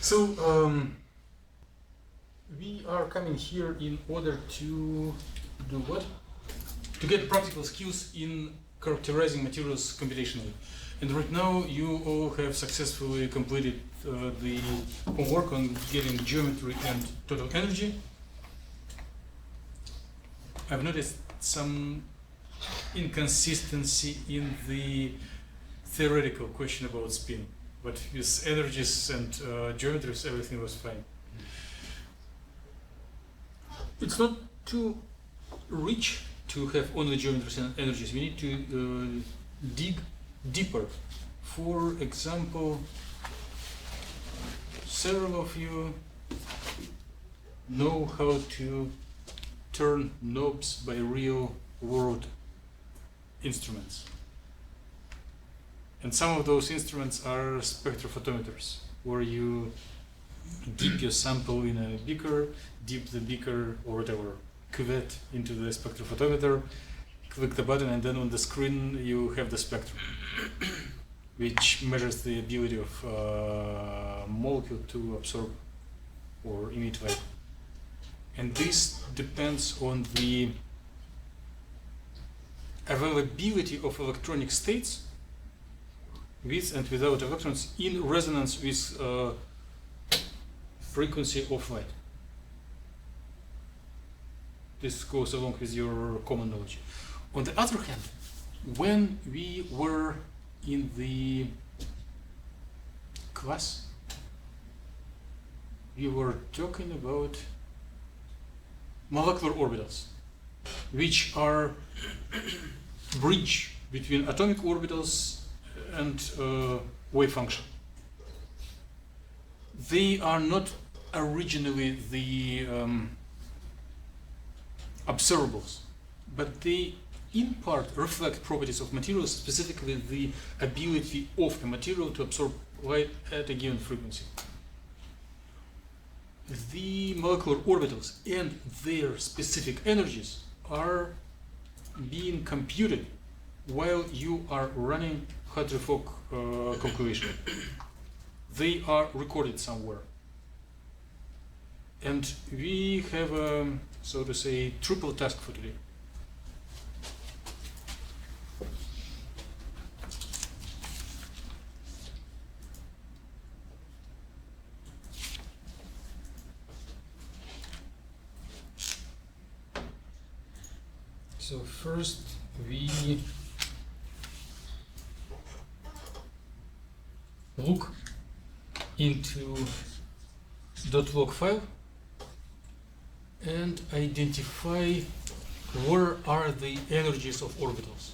So we are coming here in order to do what? To get practical skills in characterizing materials computationally. And right now you all have successfully completed the homework on getting geometry and total energy. I've noticed some inconsistency in the theoretical question about spin, but with energies and geometries everything was fine. It's not too rich to have only geometries and energies. We need to dig deeper. For example, several of you know how to turn knobs by real world instruments. And some of those instruments are spectrophotometers, where you dip your sample in a beaker, dip the beaker or whatever cuvette into the spectrophotometer, click the button, and then on the screen you have the spectrum, which measures the ability of a molecule to absorb or emit light. And this depends on the availability of electronic states with and without electrons in resonance with frequency of light. This goes along with your common knowledge. On the other hand, when we were in the class, we were talking about molecular orbitals, which are bridge between atomic orbitals and wave function. They are not originally the observables, but they in part reflect properties of materials, specifically the ability of a material to absorb light at a given frequency. The molecular orbitals and their specific energies are being computed while you are running Hartree Fock calculation. They are recorded somewhere. And we have a, so to say, triple task for today. So first we look into .log file and identify where are the energies of orbitals.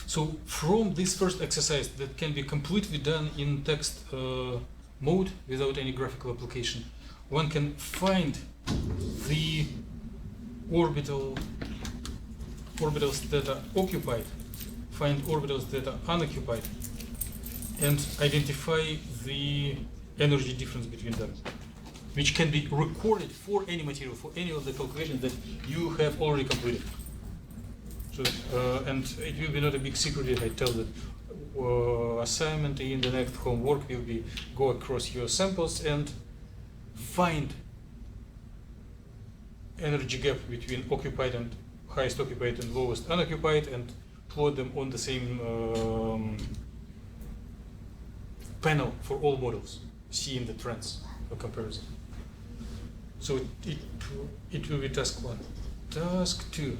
So from this first exercise that can be completely done in text mode without any graphical application, one can find the orbitals that are occupied, find orbitals that are unoccupied, and identify the energy difference between them, which can be recorded for any material, for any of the calculations that you have already completed. So, and it will be not a big secret if I tell that assignment in the next homework will be go across your samples and find energy gap between occupied and highest occupied and lowest unoccupied and plot them on the same panel for all models, seeing the trends of comparison. So it will be task 1. Task 2.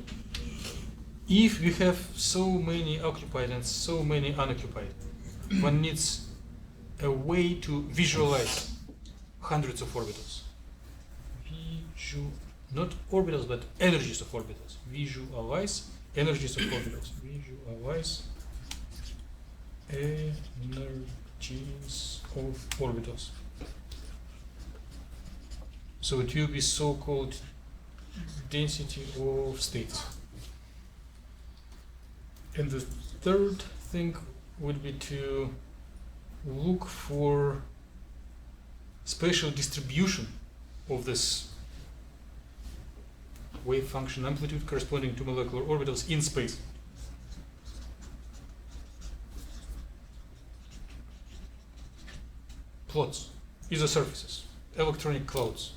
If we have so many occupied and so many unoccupied, one needs a way to visualize hundreds of orbitals. Not orbitals, but energies of orbitals. Visualize energies of orbitals. Visualize energies of orbitals. So it will be so-called density of states. And the third thing would be to look for spatial distribution of this wave function amplitude corresponding to molecular orbitals in space. Plots, is-osurfaces, electronic clouds.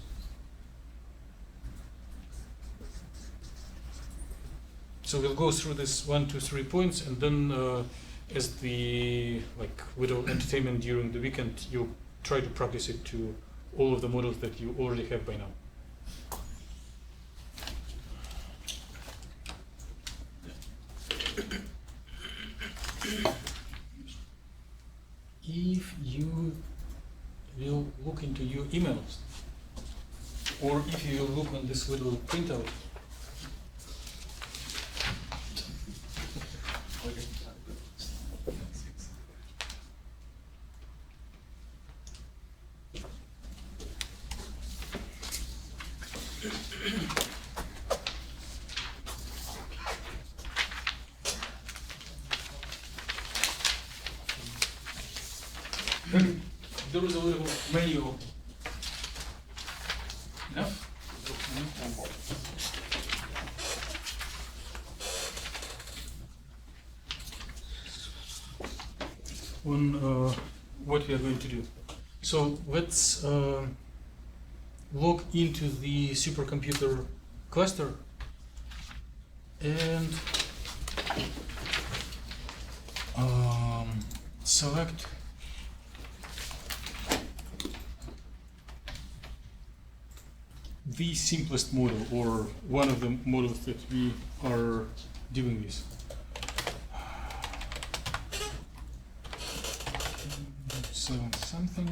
So we'll go through this 1, 2, 3 points, and then as the little entertainment during the weekend, you try to practice it to all of the models that you already have by now. If you will look into your emails, or if you will look on this little printout, there is a little menu. No? On what we are going to do. So let's log into the supercomputer cluster and select the simplest model, or one of the models that we are dealing with. So something.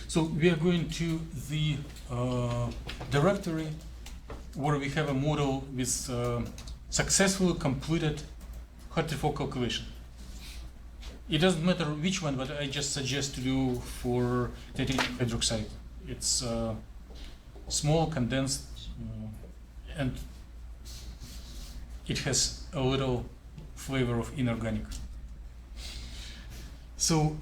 So we are going to the directory where we have a model with successfully completed Hartree Fock calculation. It doesn't matter which one, but I just suggest to do for titanium hydroxide. It's small, condensed, and it has a little flavor of inorganic. So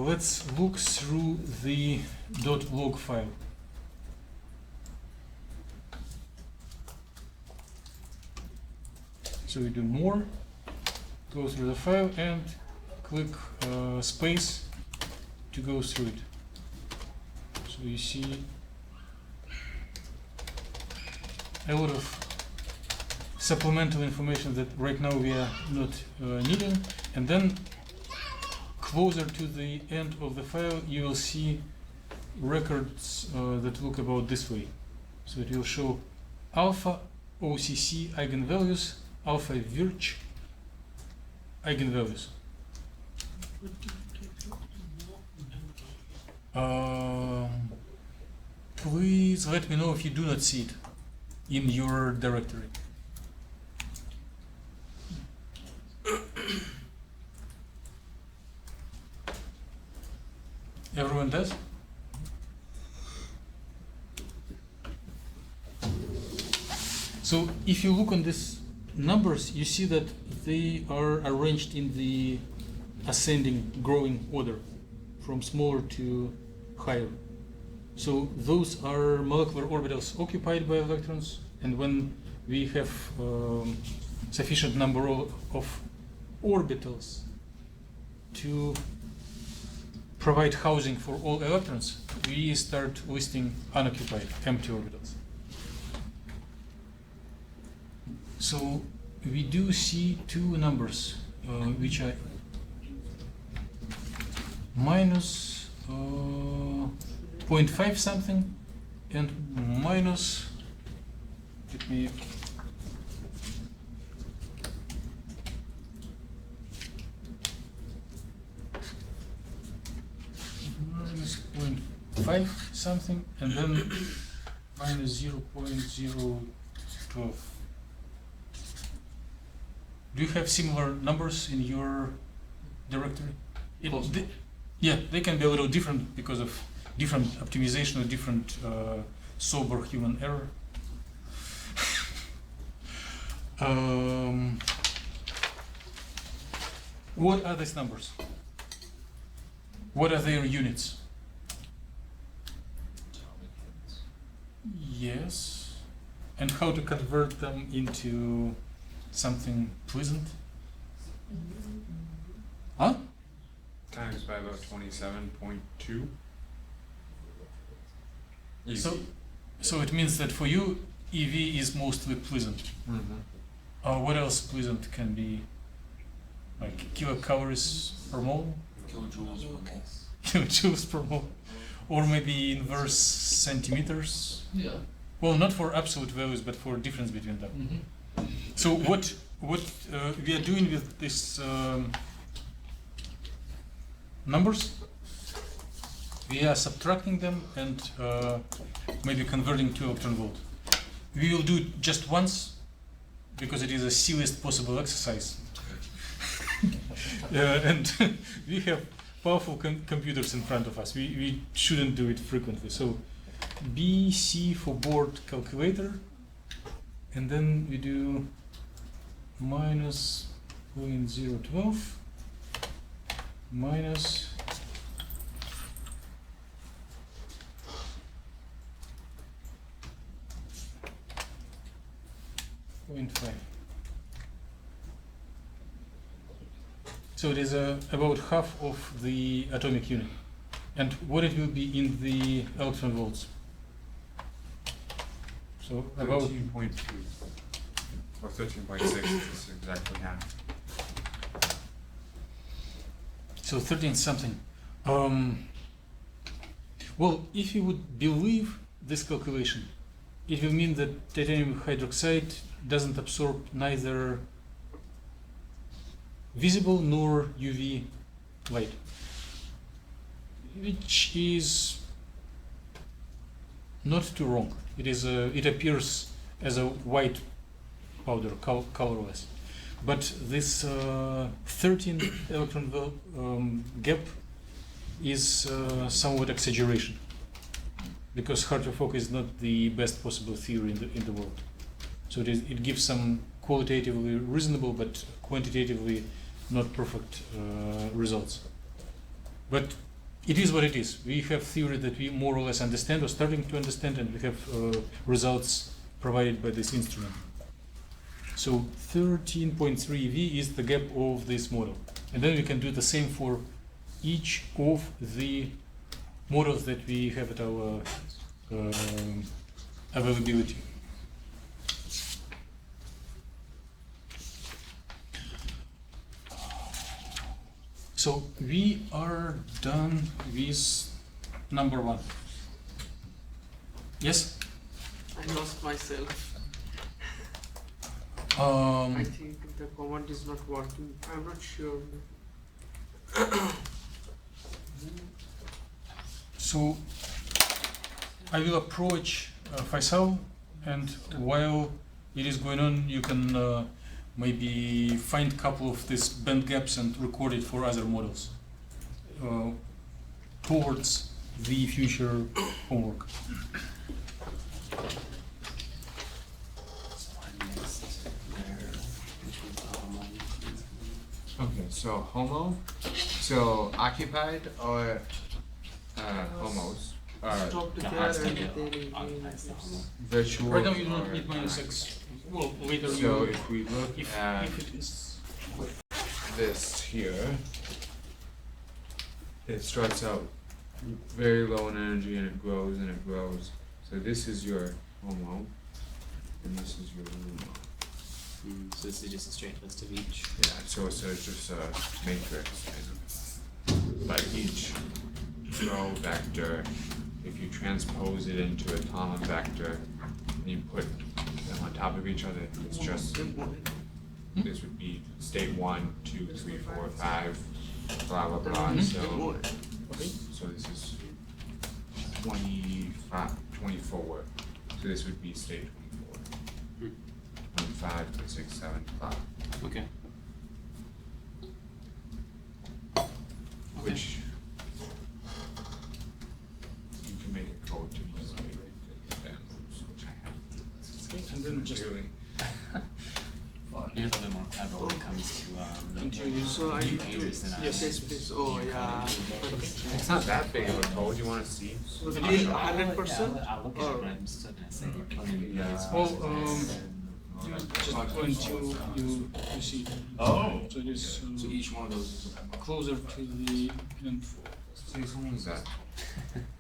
let's look through the .log file. So we do more, go through the file, and click space to go through it. So you see a lot of supplemental information that right now we are not needing, and then closer to the end of the file you will see records that look about this way. So it will show alpha OCC eigenvalues, alpha Virch eigenvalues. Please let me know if you do not see it in your directory. Everyone does? So if you look on these numbers, you see that they are arranged in the ascending, growing order, from smaller to higher. So those are molecular orbitals occupied by electrons, and when we have sufficient number of orbitals to provide housing for all electrons, we start listing unoccupied, empty orbitals. So we do see two numbers, which are minus 0.5 something and minus, let me minus 0.5 something and then minus 0.012. Do you have similar numbers in your directory? Yeah, they can be a little different because of different optimization or different sober human error. What are these numbers? What are their units? Yes. And how to convert them into something pleasant? Huh? Times by about 27.2. So it means that for you, EV is mostly pleasant. What else pleasant can be? Like kilocalories per mole? Kilojoules per mole. Kilojoules per mole. Or maybe inverse centimeters? Yeah. Well, not for absolute values, but for difference between them. So what we are doing with these numbers, we are subtracting them and maybe converting to electron volt. We will do it just once because it is the silliest possible exercise. And we have powerful computers in front of us. We shouldn't do it frequently. So BC for board calculator, and then we do minus 0.012 minus 0.5. So it is about half of the atomic unit. And what it will be in the electron volts? So about 13.2 or 13.6 is exactly half. so 13 something. Well, if you would believe this calculation, it will mean that titanium hydroxide doesn't absorb neither visible nor UV light, which is not too wrong. It appears as a white powder, colorless. But this 13 electron gap is somewhat exaggeration, because Hartree Fock is not the best possible theory in the world. So it gives some qualitatively reasonable but quantitatively not perfect results. But it is what it is. We have theory that we more or less understand or starting to understand, and we have results provided by this instrument. So 13.3 V is the gap of this model. And then we can do the same for each of the models that we have at our availability. So we are done with number 1. Yes? I lost myself. I think the command is not working. I'm not sure. So I will approach Faisal, and while it is going on, you can maybe find a couple of these band gaps and record it for other models towards the future homework. Okay, so homo, so occupied or homos, Stop the no, care I still and get then virtual. Right now you don't or need -6. Well, later So you. if we look If at it is. this here, it starts out very low in energy and it grows and it grows. So this is your homo, and this is your lumo. So this is just a straight list of each. Yeah, so it's just a matrix, and like each row vector, if you transpose it into a common vector and you put them on top of each other, it's just, this would be state 1, 2, 3, 4, 5, blah blah blah. So this is 24. So this would be state 24. 25, 26, 7, 5. Okay. Which and then just Really? You're a little bit more clever when it comes to continue. So I need to, computers than I yes, am. please, oh yeah. It's not that big of a code. You want to see? So the I'll bill show- 100%? I'll look at it, but I'm still gonna say you're killing me. Well, you just point to you see. Oh. So it is So each one of those is closer to the pin 4. See, what is that?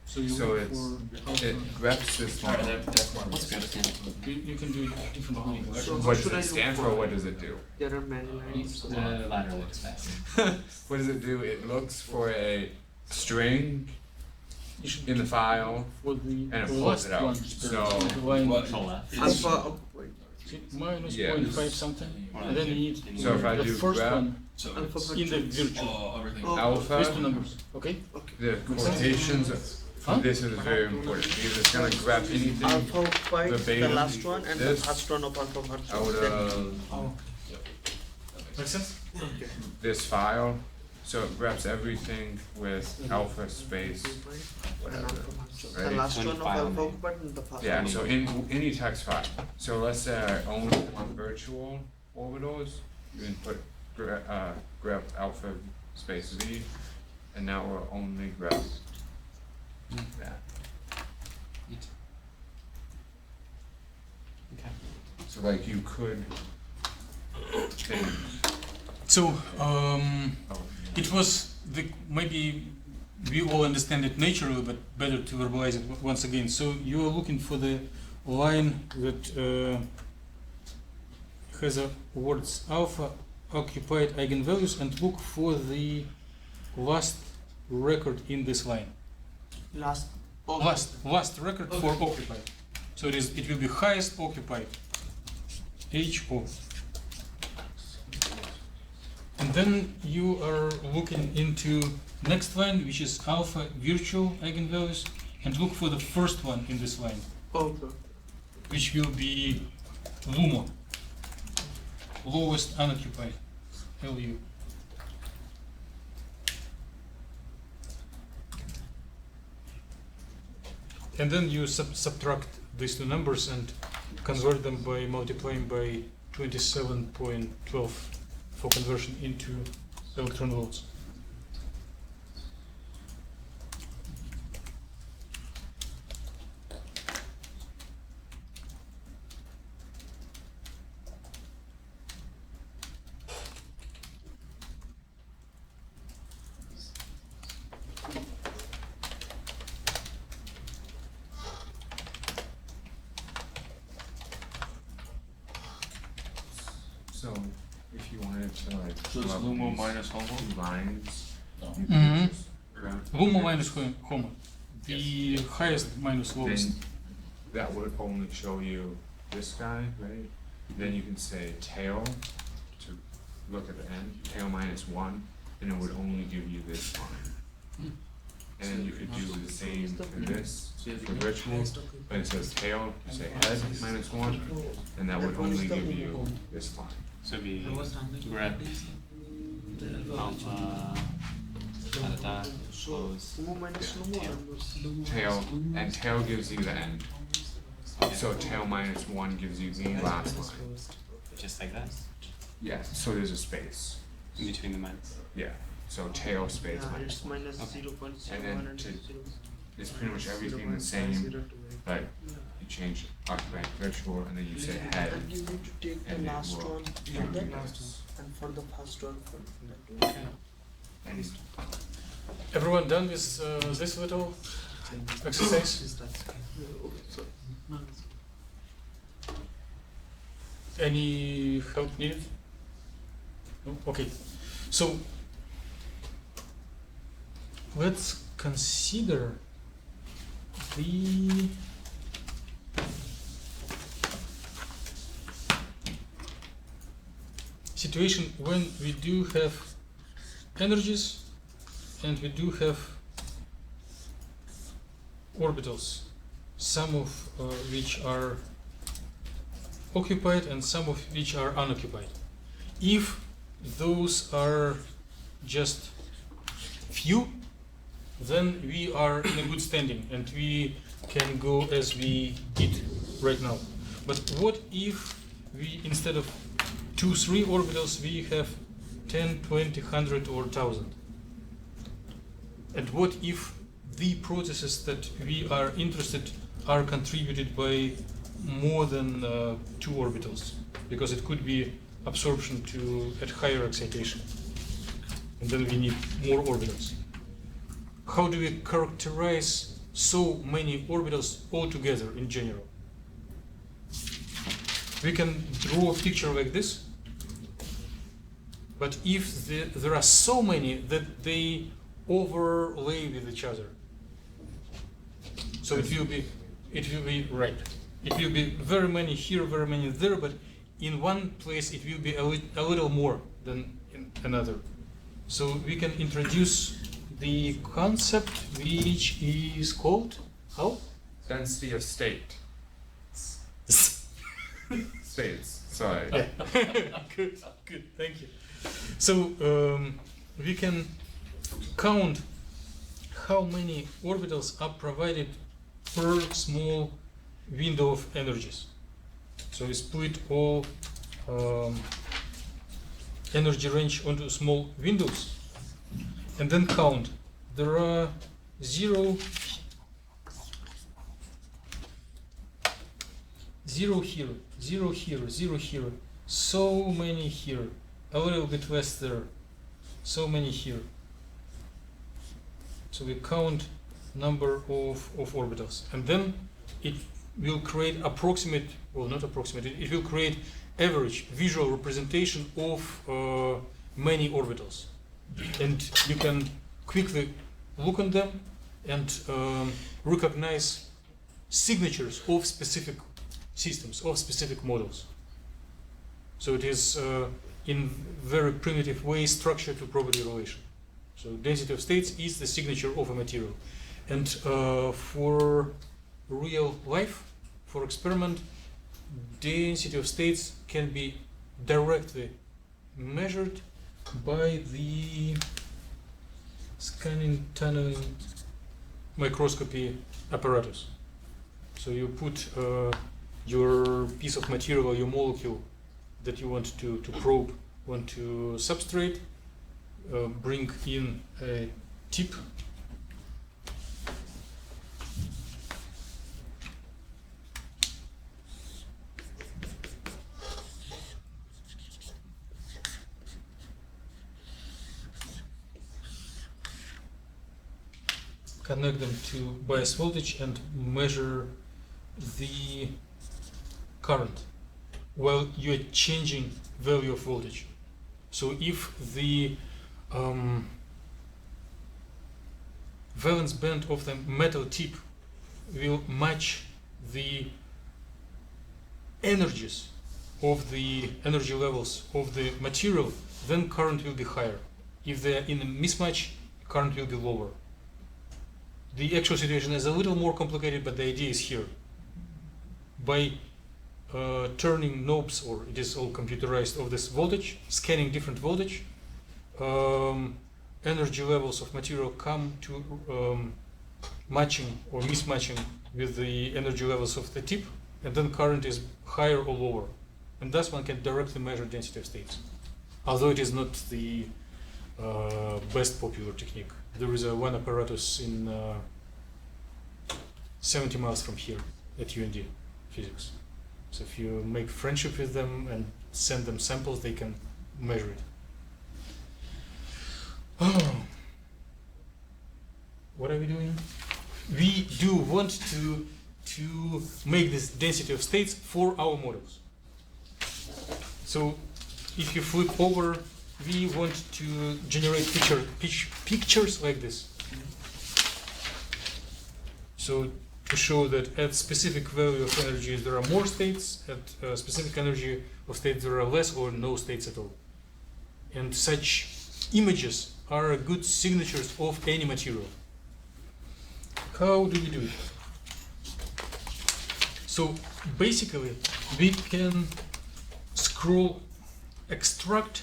So you So look it's for alpha. it reps this one. that's one. What's good stand for? You can do it different ways. So What does should I it do stand for? What does it do? There are many lines. The ladder looks fast. What does it do? It looks for a string You should in the file for the and it pulls last it out. one. So the line What? Control F. Alpha occupied. see, minus Yeah. 0.5 something, and then you need So if I the do first grab one So Alpha it's in the functions. virtual. everything. Oh. alpha, These two numbers, okay? Okay. the quotations. Huh? This is very important because it's gonna grab anything Alpha occupied, the verbatim, last one, and the this first one of alpha virtual. out Then of Oh. Make sense? okay. this file. So it grabs everything with alpha space, And whatever. alpha virtual. The Right. last one of File alpha name. occupied and the first Yeah, one. so in any text file. So let's say I only want virtual orbitals, you can put grep alpha space v, and now we'll only grep that. Okay. So like you could change. So, Oh, it was the, maybe we all understand it naturally, but better to verbalize it once again. So you are looking for the line that has a words alpha occupied eigenvalues and look for the last record in this line. Last. Last record for occupied. So it will be highest occupied. HO. And then you are looking into next line, which is alpha virtual eigenvalues, and look for the first one in this line, Okay. which will be LUMO, lowest unoccupied, LU. And then you subtract these two numbers and convert them by multiplying by 27.12 for conversion into electron volts. So if you wanted to like So it's club LUMO these minus HOMO? two lines, No. you Mhm. could just grab LUMO minus HOMO, the highest minus lowest. then that would only show you this guy, right? Then you can say tail to look at the end, tail minus 1, and it would only give you this line. And then you could do the same for this, for virtual, but it says tail, you say head minus 1, and that would only give you this line. So it'd be grep alpha da So, close. LUMO minus LUMO. Tail, and tail gives you the end. So tail minus 1 gives you the last line. Just like that, Yeah, so there's a space. in between the minus. Yeah, so tail space Yeah, minus it's 1. minus Okay. 0.01 And then and to- 0. It's pretty much everything the same, but you change occupied virtual and then you say head. And you need to take the And it last will one give from you that, this. and for the first one from that. Okay. And Everyone done with this little exercise? So, Any help needed? No? Okay. So let's consider the situation when we do have energies and we do have orbitals, some of which are occupied and some of which are unoccupied. If those are just few, then we are in a good standing and we can go as we did right now. But what if we, instead of 2, 3 orbitals, we have 10, 20, 100 or 1000? And what if the processes that we are interested are contributed by more than 2 orbitals? Because it could be absorption at higher excitation. And then we need more orbitals. How do we characterize so many orbitals altogether in general? We can draw a picture like this, but if there are so many that they overlay with each other, so it will be right. It will be very many here, very many there, but in one place it will be a little more than in another. So we can introduce the concept which is called how? Density of state. States. Sorry. Good, thank you. So we can count how many orbitals are provided per small window of energies. So we split all energy range onto small windows and then count. There are 0 here, 0 here, 0 here, so many here, a little bit less there, so many here. So we count number of orbitals, and then it will create approximate, well, not approximate, it will create average visual representation of many orbitals. And you can quickly look on them and recognize signatures of specific systems, of specific models. So it is in very primitive way structure to property relation. So density of states is the signature of a material. And for real life, for experiment, density of states can be directly measured by the scanning tunneling microscopy apparatus. So you put your piece of material, your molecule that you want to probe onto substrate, bring in a tip, connect them to bias voltage and measure the current while you're changing value of voltage. So if the valence band of the metal tip will match the energies of the energy levels of the material, then current will be higher. If they are in a mismatch, current will be lower. The actual situation is a little more complicated, but the idea is here. By turning knobs, or it is all computerized, of this voltage, scanning different voltage, energy levels of material come to matching or mismatching with the energy levels of the tip, and then current is higher or lower. And thus one can directly measure density of states. Although it is not the best popular technique. There is one apparatus in 70 miles from here at UND Physics. So if you make friendship with them and send them samples, they can measure it. Oh. What are we doing? We do want to make this density of states for our models. So if you flip over, we want to generate pictures like this. So to show that at specific value of energy there are more states, at specific energy of states there are less or no states at all. And such images are good signatures of any material. How do we do it? So basically we can extract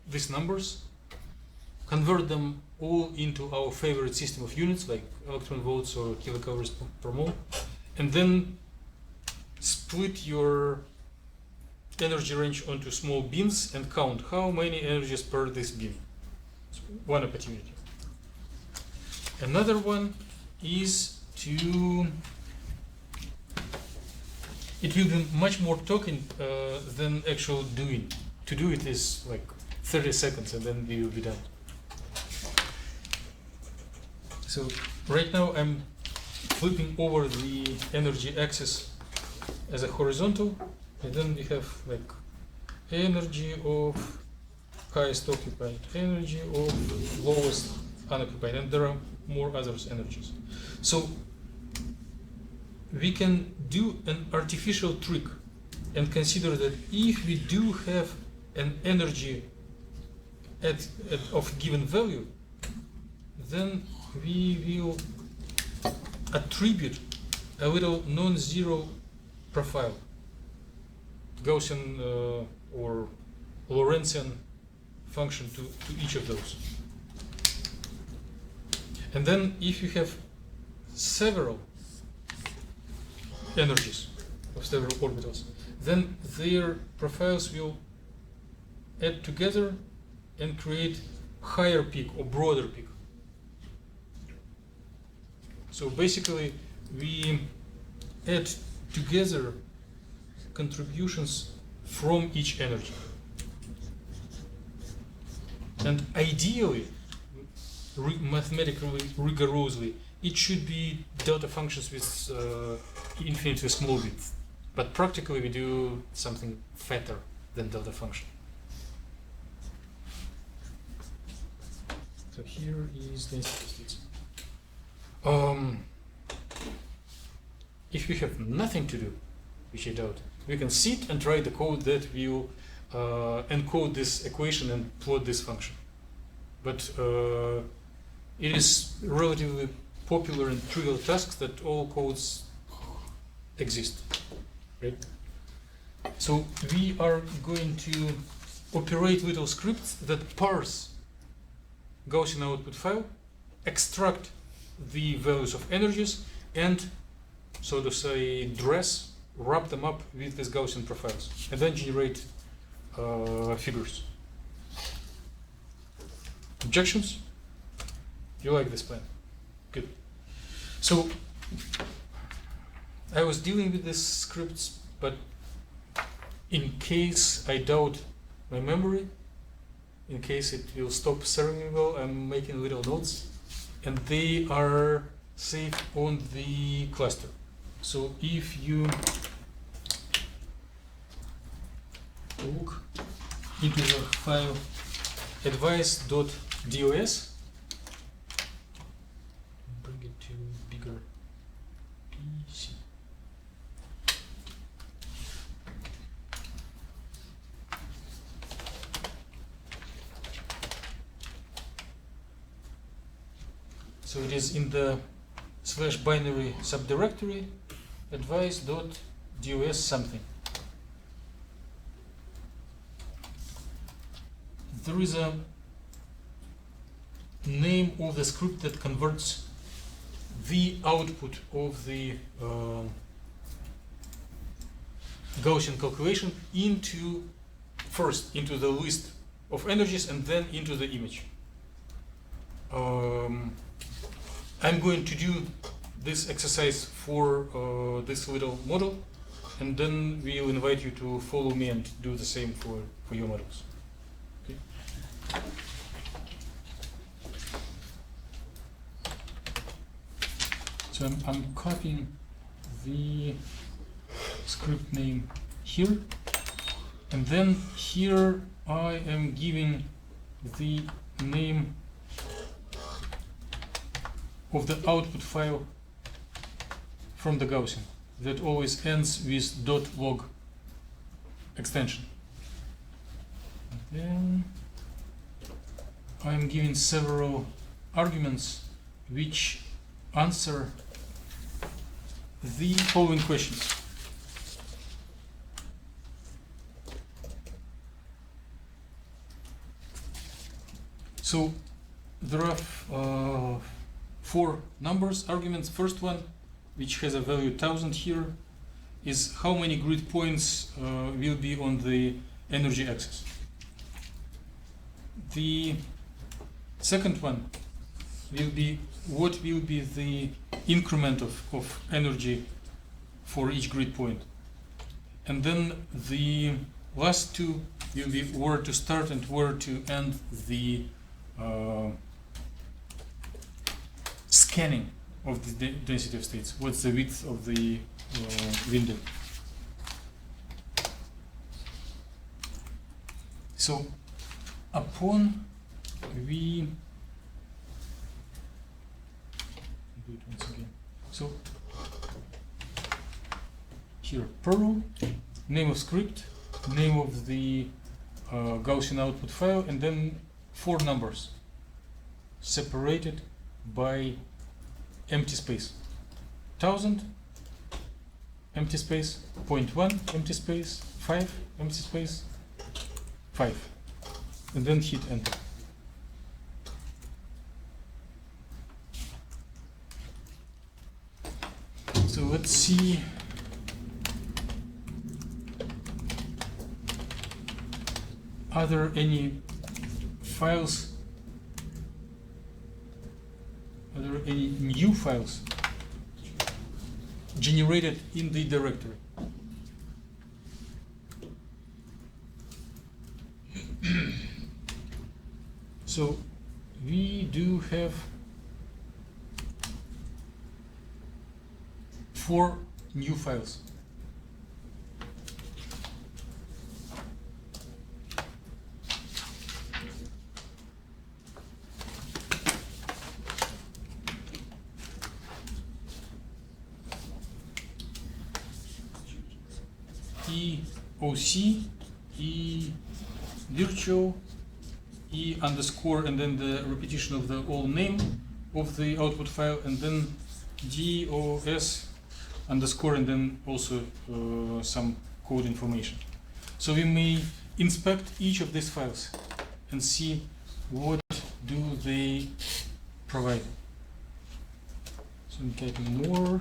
these numbers, convert them all into our favorite system of units like electron volts or kilocalories per mole, and then split your energy range onto small bins and count how many energies per this bin. It's one opportunity. Another one is to, it will be much more talking than actual doing. To do it is like 30 seconds and then we will be done. So right now I'm flipping over the energy axis as a horizontal, and then we have like energy of highest occupied, energy of lowest unoccupied, and there are more other energies. So we can do an artificial trick and consider that if we do have an energy of given value, then we will attribute a little non-zero profile, Gaussian or Lorentzian function to each of those. And then if you have several energies of several orbitals, then their profiles will add together and create higher peak or broader peak. So basically we add together contributions from each energy. And ideally, mathematically rigorously, it should be delta functions with infinitely small width. But practically we do something fatter than delta function. So here is the instance. If we have nothing to do, which I doubt, we can sit and write the code that will encode this equation and plot this function. But it is relatively popular and trivial tasks that all codes exist, right? So we are going to operate little scripts that parse Gaussian output file, extract the values of energies, and, so to say, wrap them up with these Gaussian profiles, and then generate figures. Objections? You like this plan? Good. So I was dealing with these scripts, but in case I doubt my memory, in case it will stop serving me well, I'm making little notes, and they are saved on the cluster. So if you look into the file advice.dos, bring it to bigger PC. So it is in the /binary subdirectory advice.dos something. There is a name of the script that converts the output of the Gaussian calculation into the list of energies and then into the image. I'm going to do this exercise for this little model, and then we'll invite you to follow me and do the same for your models. Okay. So I'm copying the script name here, and then here I am giving the name of the output file from the Gaussian that always ends with .log extension. And then I'm giving several arguments which answer the following questions. So there are 4 numbers arguments. First one, which has a value 1000 here, is how many grid points will be on the energy axis. The second one will be what will be the increment of energy for each grid point. And then the last two will be where to start and where to end the scanning of the density of states. What's the width of the window? So upon we do it once again. So here Perl, name of script, name of the Gaussian output file, and then 4 numbers separated by empty space. 1000 empty space, 0.1 empty space, 5 empty space, 5, and then hit enter. So let's see. Are there any files? Are there any new files generated in the directory? So we do have 4 new files. EOC, E virtual, E underscore, and then the repetition of the old name of the output file, and then DOS underscore, and then also some code information. So we may inspect each of these files and see what do they provide. So I'm typing more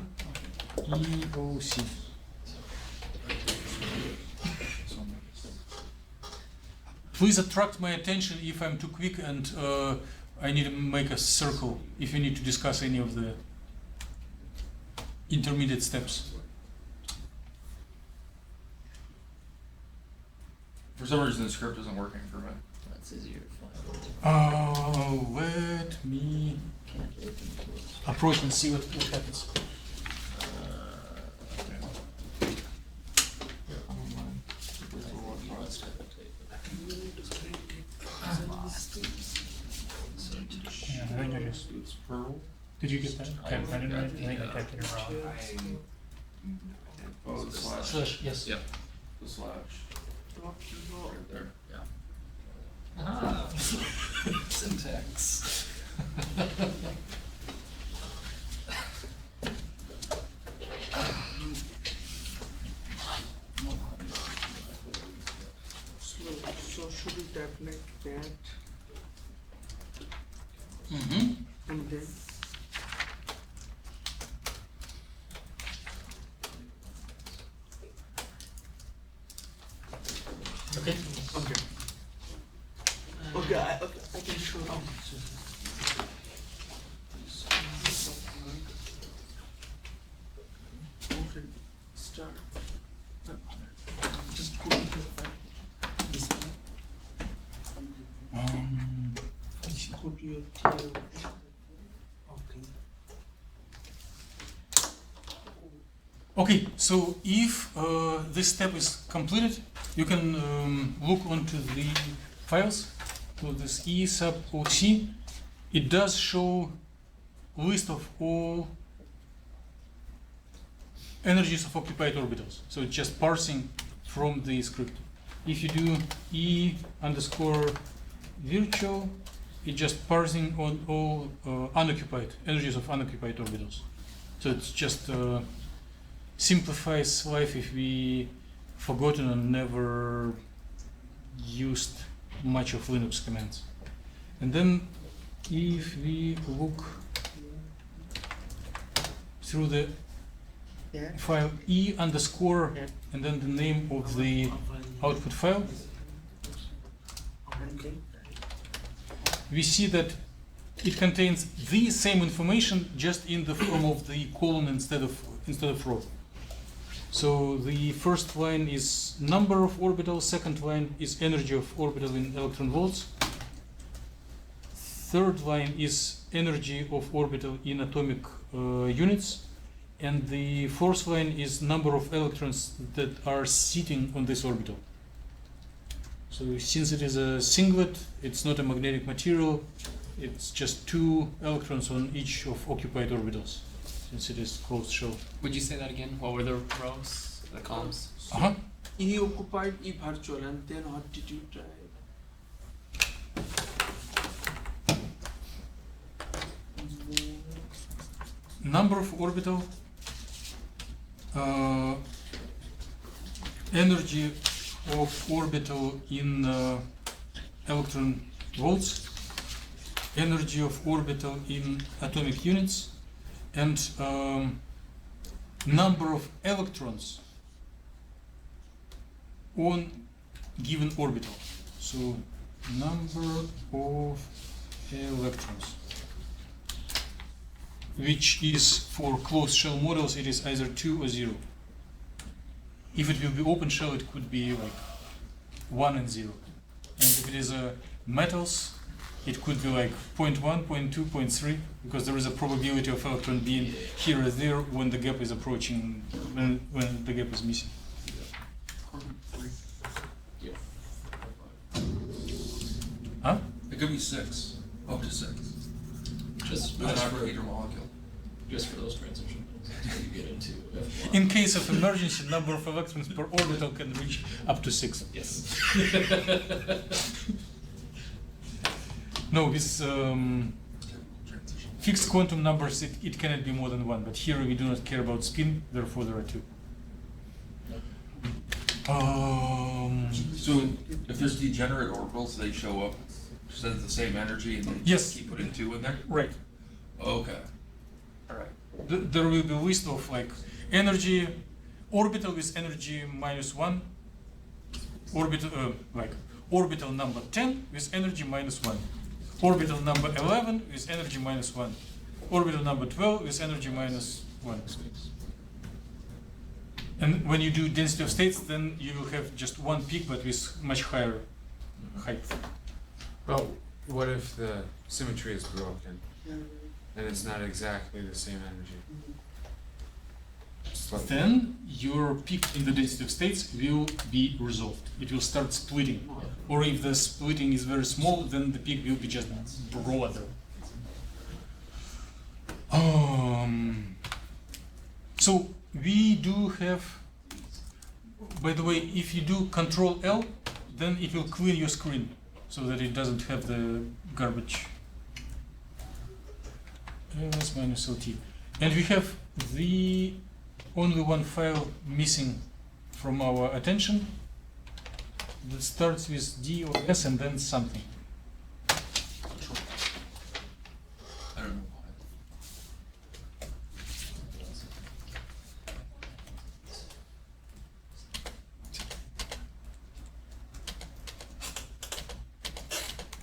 EOC. Please attract my attention if I'm too quick and I need to make a circle if you need to discuss any of the intermediate steps. For some reason, the script isn't working for me. That's easier to find. Let me approach and see what happens. Yeah, I think I just. It's Perl. Did you get that? I didn't write it. I think I typed it wrong. Oh, the slash. Slash, yes. Yep. The slash. Right there. Ah, syntax. So should we tap like that Mm-hmm. and then Okay. okay. Okay, I can show you. Okay, start. Just go to the file. This one. Go to your tail. Okay. Okay, so if this step is completed, you can look onto the files. So this E sub OC, it does show list of all energies of occupied orbitals. So it's just parsing from the script. If you do E underscore virtual, it's just parsing on all unoccupied energies of unoccupied orbitals. So it's just simplifies life if we forgotten and never used much of Linux commands. And then if we look through the Yeah. file e underscore Yeah. and then the name of the output file, we see that it contains the same information just in the form of the column instead of row. So the first line is number of orbitals, second line is energy of orbital in electron volts, third line is energy of orbital in atomic units, and the fourth line is number of electrons that are sitting on this orbital. So since it is a singlet, it's not a magnetic material, it's just 2 electrons on each of occupied orbitals, since it is closed shell. Would you say that again? What were the rows, the columns? Uh-huh. E occupied, E virtual, and then what did you try? Number of orbital, energy of orbital in electron volts, energy of orbital in atomic units, and number of electrons on given orbital. So number of electrons, which is for closed shell models, it is either 2 or 0. If it will be open shell, it could be like 1 and 0. And if it is metals, it could be like 0.1, 0.2, 0.3, because there is a probability of electron being here or there when the gap is approaching, when the gap is missing. Huh? It could be 6, up to 6. Just Not for, a molecule. just for those transitions. Until you get into F1. In case of emergency, number of electrons per orbital can reach up to 6. Yes. No, with Transition. fixed quantum numbers, it cannot be more than 1, but here we do not care about spin, therefore there are 2. So if there's degenerate orbitals, they show up, sends the same energy, and they Yes. keep putting 2 in there? Right. Okay. Alright. There will be a list of like energy, orbital with energy -1, orbital like orbital number 10 with energy -1, orbital number 11 with energy -1, orbital number 12 with energy -1. And when you do density of states, then you will have just one peak, but with much higher height. Well, what if the symmetry is broken and it's not exactly the same energy? Just like- Then your peak in the density of states will be resolved. It will start splitting. Or if the splitting is very small, then the peak will be just broader. So we do have, by the way, if you do Control L, then it will clean your screen so that it doesn't have the garbage. LS minus LT. And we have the only one file missing from our attention that starts with D or S and then something. I don't know why.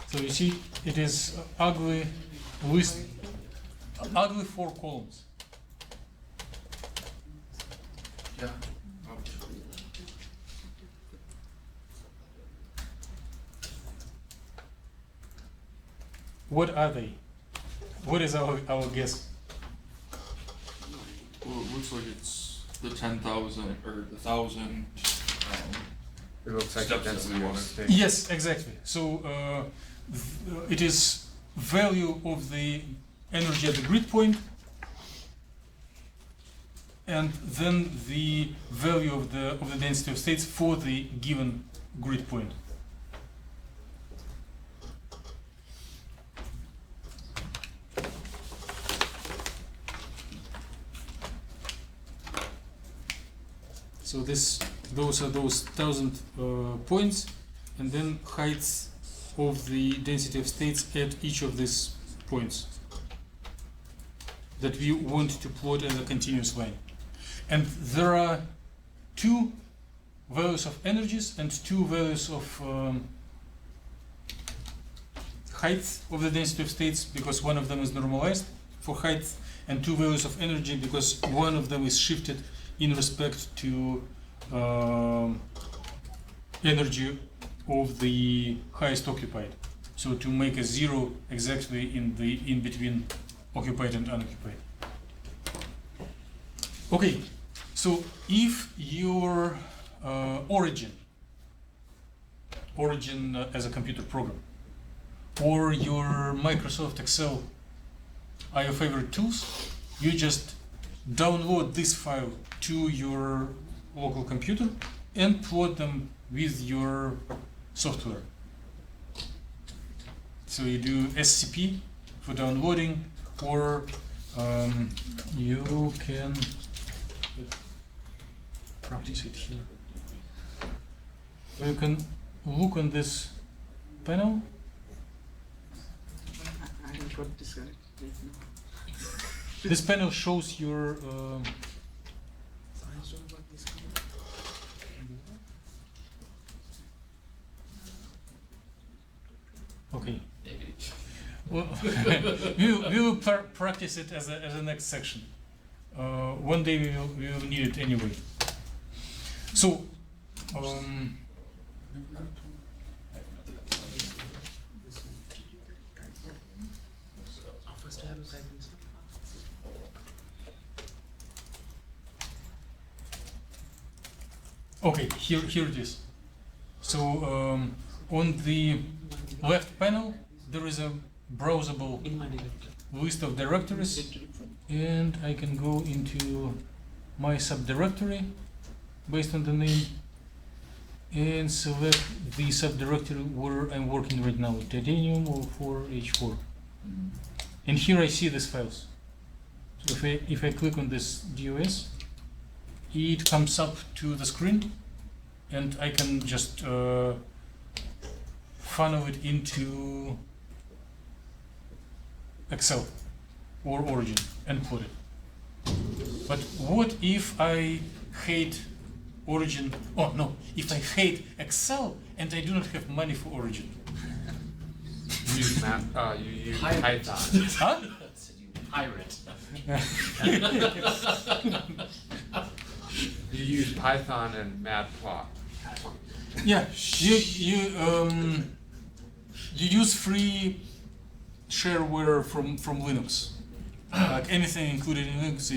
So you see, it is ugly list, ugly 4 columns. Yeah. What are they? What is our guess? Well, it looks like it's the 10,000 or the 1,000. It looks like the Steps that density we of wanted. state. Yes, exactly. So it is value of the energy at the grid point, and then the value of the density of states for the given grid point. So those are those 1,000 points, and then heights of the density of states at each of these points that we want to plot as a continuous line. And there are two values of energies and two values of height of the density of states, because one of them is normalized for height, and two values of energy because one of them is shifted in respect to energy of the highest occupied. So to make a zero exactly in between occupied and unoccupied. Okay, so if your origin as a computer program, or your Microsoft Excel are your favorite tools, you just download this file to your local computer and plot them with your software. So you do SCP for downloading, or you can practice it here. You can look on this panel. I got disconnected right now. This panel shows your I don't got disconnected. okay. Maybe. Well, we will practice it as a next section. One day we will need it anyway. So, First I have to type in something. okay, here it is. So on the left panel there is a browsable In my directory. list of directories, and I can go into my subdirectory based on the name and select the subdirectory where I'm working right now, titanium or 4H4. And here I see these files. So if I click on this DOS, it comes up to the screen, and I can just funnel it into Excel or Origin and put it. But what if I hate Origin? Oh no, if I hate Excel and I do not have money for Origin. You use you use Pirate. Python. Huh? So you pirate. You use Python and Matplotlib. Yeah, you use free shareware from Linux. Like anything included in Linux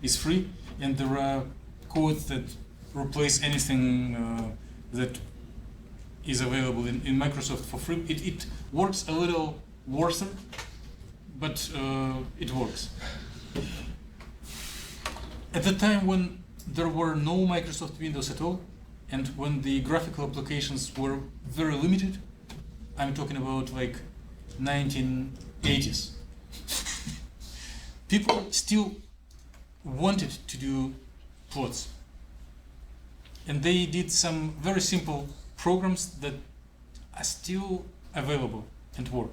is free, and there are codes that replace anything that is available in Microsoft for free. It works a little worse, but it works. At the time when there were no Microsoft Windows at all, and when the graphical applications were very limited, I'm talking about like 1980s, people still wanted to do plots. And they did some very simple programs that are still available and work.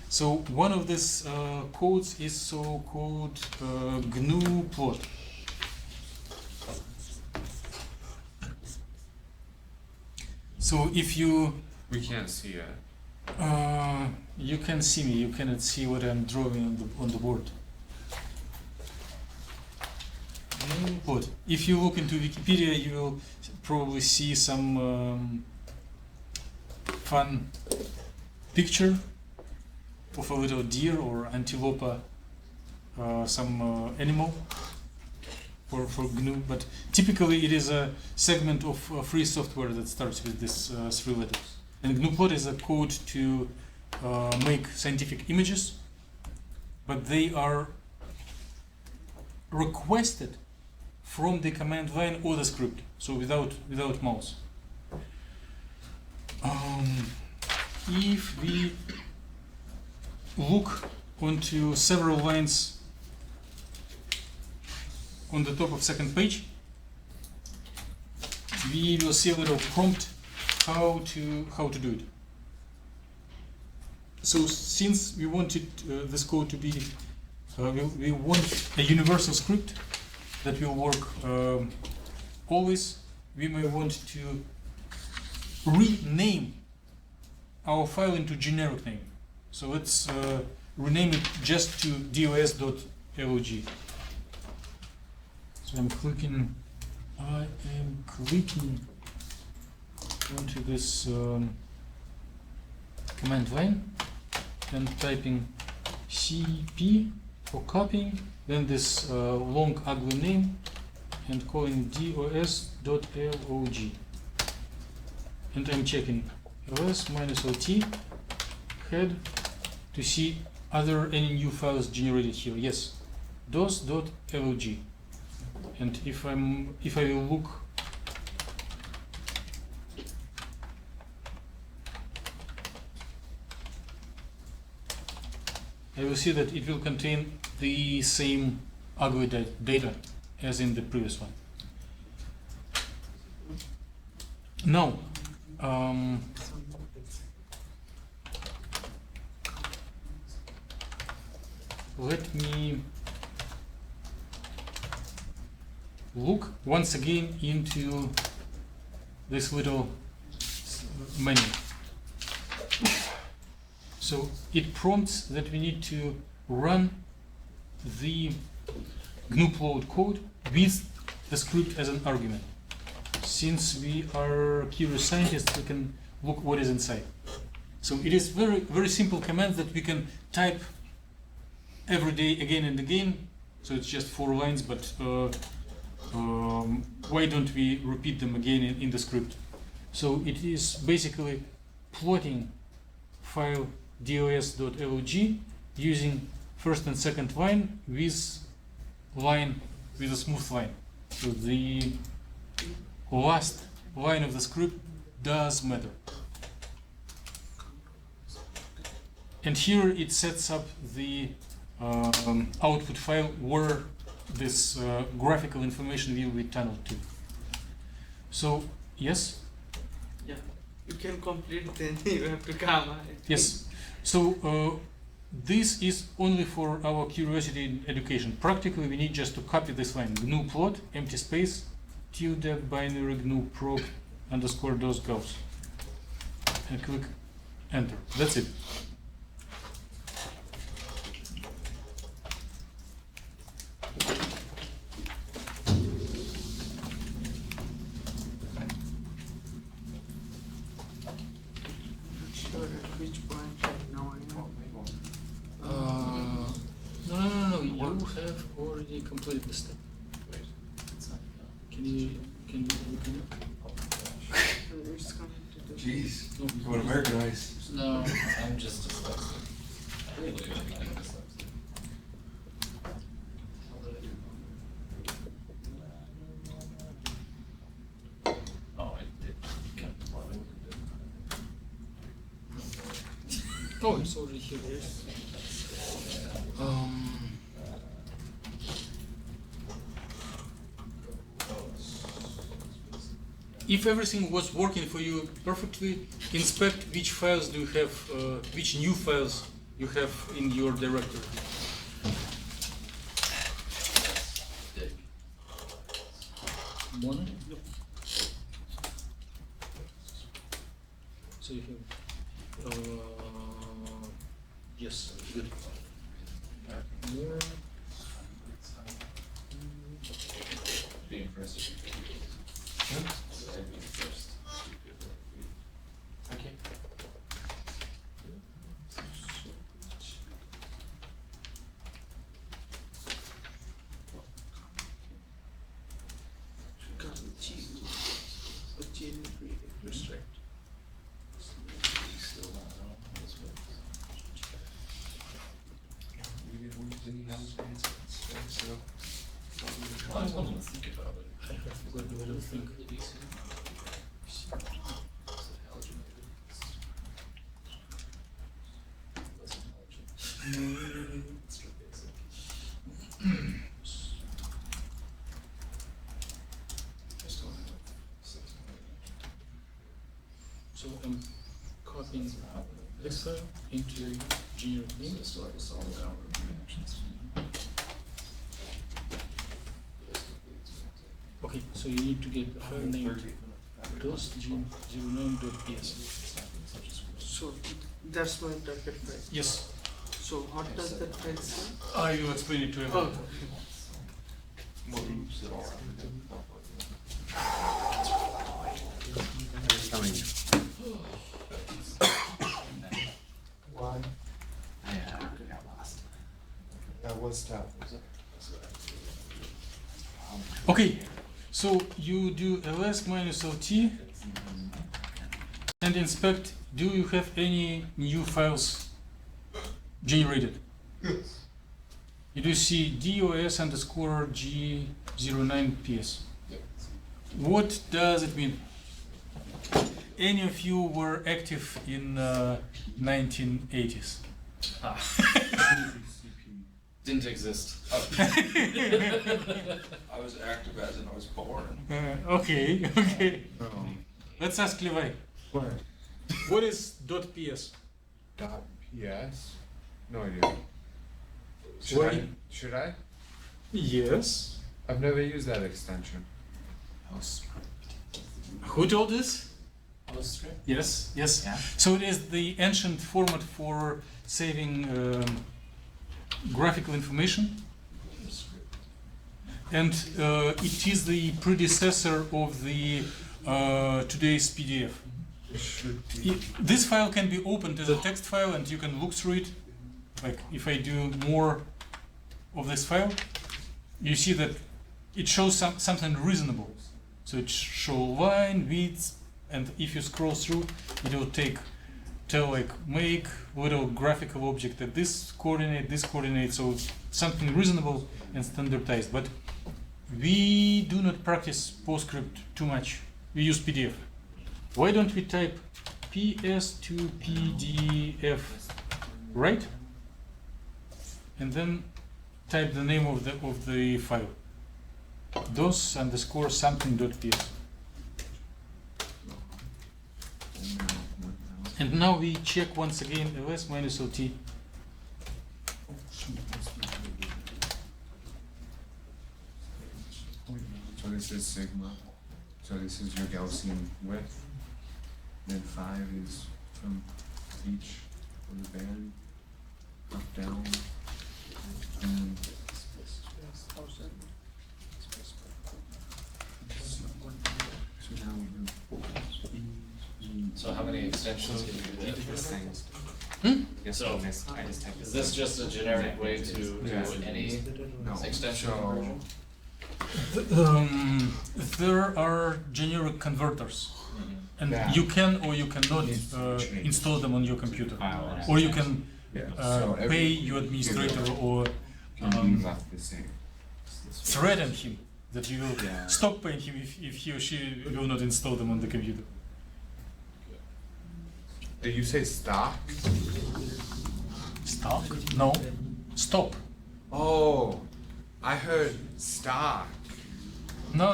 So one of these codes is so-called GNU plot. So if you We can't see it. you can see me, you cannot see what I'm drawing on the board. But if you look into Wikipedia, you will probably see some fun picture of a little deer or antelope, some animal for GNU. But typically it is a segment of free software that starts with these three letters. And GNU plot is a code to make scientific images, but they are requested from the command line or the script, so without mouse. If we look onto several lines on the top of second page, we will see a little prompt how to do it. So since we wanted this code to be, we want a universal script that will work always. We may want to rename our file into generic name. So let's rename it just to dos.log. So I am clicking onto this command line and typing cp for copying, then this long ugly name, and calling dos.log. And I'm checking ls-lt head to see are there any new files generated here. Yes, dos.log. And if I will look, I will see that it will contain the same ugly data as in the previous one. Now, let me look once again into this little menu. So it prompts that we need to run the GNU plot code with the script as an argument. Since we are curious scientists, we can look what is inside. So it is very simple command that we can type every day again and again. So it's just 4 lines, but why don't we repeat them again in the script? So it is basically plotting file dos.log using first and second line with a smooth line. So the last line of the script does matter. And here it sets up the output file where this graphical information will be tunneled to. So, yes? Yeah, you can complete, then you have to come. Yes. So, this is only for our curiosity in education. Practically, we need just to copy this line, GNU plot, empty space, tilde binary GNU proc underscore dos gauss. And click enter. That's it. No. You have already completed the step. Can you look in it? It's coming to the Jeez, you want Americanized? No, I'm just dyslexic. I really am dyslexic. Oh, it did. Oh, it's already here. If everything was working for you perfectly, inspect which files do you have, which new files you have in your directory. One. So you have, yes, good. More. Be impressive. I'd be first. Okay. Restrict. Still not on this way. Well, I wanted to think about it. I have got a little thing. So I'm copying this file into generic name. So you need to get a file named dos.gene09.ps. So that's my target file. Yes, So what does that file say? I will explain it to you. Oh, Coming. Why? I got lost. That was tough. Okay, so you do ls minus lt and inspect. Do you have any new files generated? Yes. You do see dos underscore g09ps. What does it mean? Any of you were active in 1980s? Didn't exist. I was active as in I was born. Okay. Let's ask Levi. What? What is .ps? Dot PS? No idea. Why- Should I? Yes. I've never used that extension. Who told this? PostScript? Yes. Yeah. So it is the ancient format for saving graphical information, and it is the predecessor of the today's PDF. It should be. This file can be opened as a text file, and you can look through it. Like if I do more of this file, you see that it shows something reasonable. So it show line, width, and if you scroll through, it will tell like make little graphical object at this coordinate, so it's something reasonable and standardized. But we do not practice PostScript too much. We use PDF. Why don't we type ps to pdf, right? And then type the name of the file. dos underscore something.ps. And now we check once again ls minus lt. So this is sigma. So this is your Gaussian width. Then 5 is from each of the band up down. And so now we do. So how many extensions can you do that? This thing. So, I just typed is this just a generic way to do Yeah. any No. extension So version? There are generic converters, and Yeah. you can or you cannot Needs to be changed. install them on your computer, File. or you can yeah. pay your administrator or can be left the same. threaten him that you will Yeah. stop paying him if he or she will not install them on the computer. Did you say stock? Stop? No. Stop. Oh, I heard stock. No.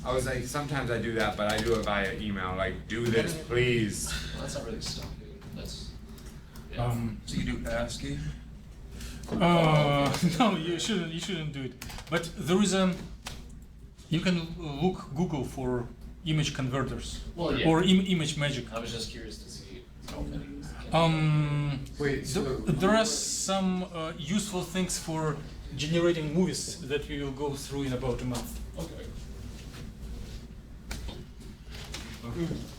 I was like, sometimes I do that, but I do it via email. Like, do this, please. Well, that's not really stuff. That's So you do ASCII? No, you shouldn't do it. But there is you can Google for image converters well, yeah. or image magic. I was just curious to see how many. Wait, so There are some useful things for generating movies that we will go through in about a month. Okay.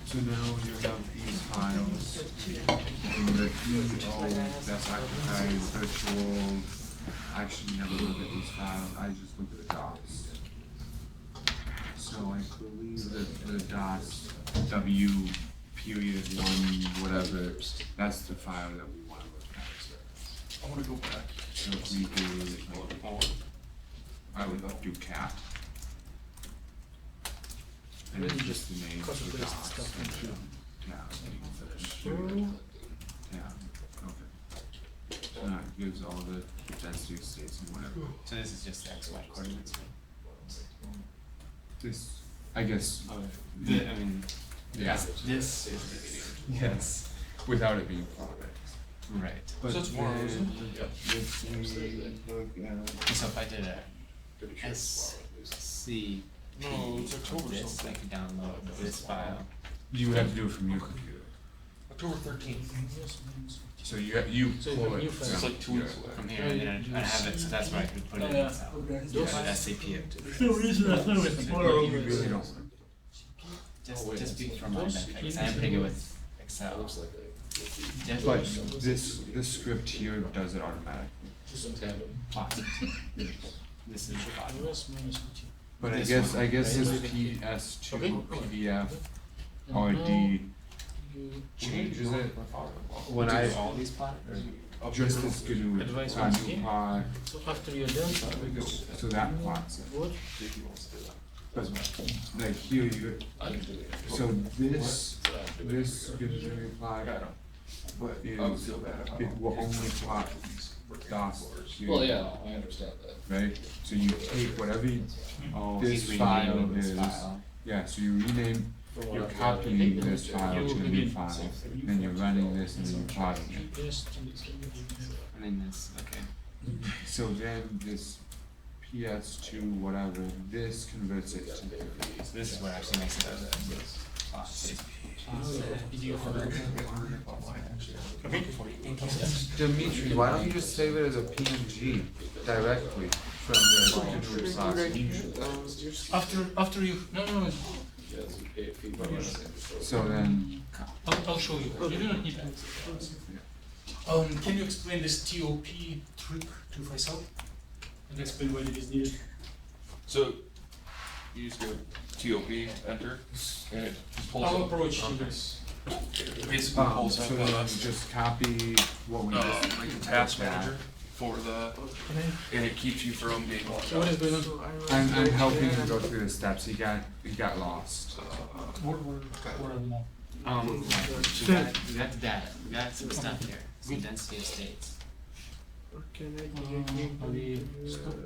So now you have these files. And the that's occupied, virtual. I actually never look at these files. I just look at the docs. So I believe that the docs W period 1 whatever. That's the file that we want to look at. I wanna go back. So if we do, like, I would do cat. And then just the name of the docs. Yeah, okay. So now it gives all the density states and whatever. So this is just the XY coordinates. This, I guess, I mean, yeah, this is the video. yes, without it being plotted. Right. But So it's more, then isn't if we look at So if I did a SC No, it's October this, something. I could download this file. You would have to do it from your computer. October 13th. So you So pull when it. you find- It's like 2 weeks away. From here, and then I have it, so that's where I could put it in Excel. SAP it. You really don't. Just be for my benefit, because I'm putting it with Excel. But this script here does it automatically. Awesome. This is fine. But This I guess one. this PS2 Okay. PDF RD changes it when I All these plots? just this GNU Advice new pod, So after you're done, so that plots it. what? But like here you, so this GNU pod is, it will only plot DOS here. Well, yeah, I understand that. Right? So you take whatever this He's file renaming this is, file. yeah, so you rename, you're copying this file to a new file, then you're running this and then you're plotting it. And then this, okay. So then this PS2 whatever, this converts it to So this is what actually makes it a plot. Dimitri, why don't you just save it as a PNG directly from the GNU source? After you, no, So then, I'll show you. You do not need that. Can you explain this TOP trick to Faisal? And explain why it is needed? So you just go TOP, enter, and it just pulls Our up. approach to this. Basically pulls so up then just copy what we just. like the task manager for the, and it keeps you from being logged So what is out. going on? So I'm helping him go through the steps, he got lost. Where are we now? We got the data, we got some stuff here, some density of states. Can I directly? Are we stopped?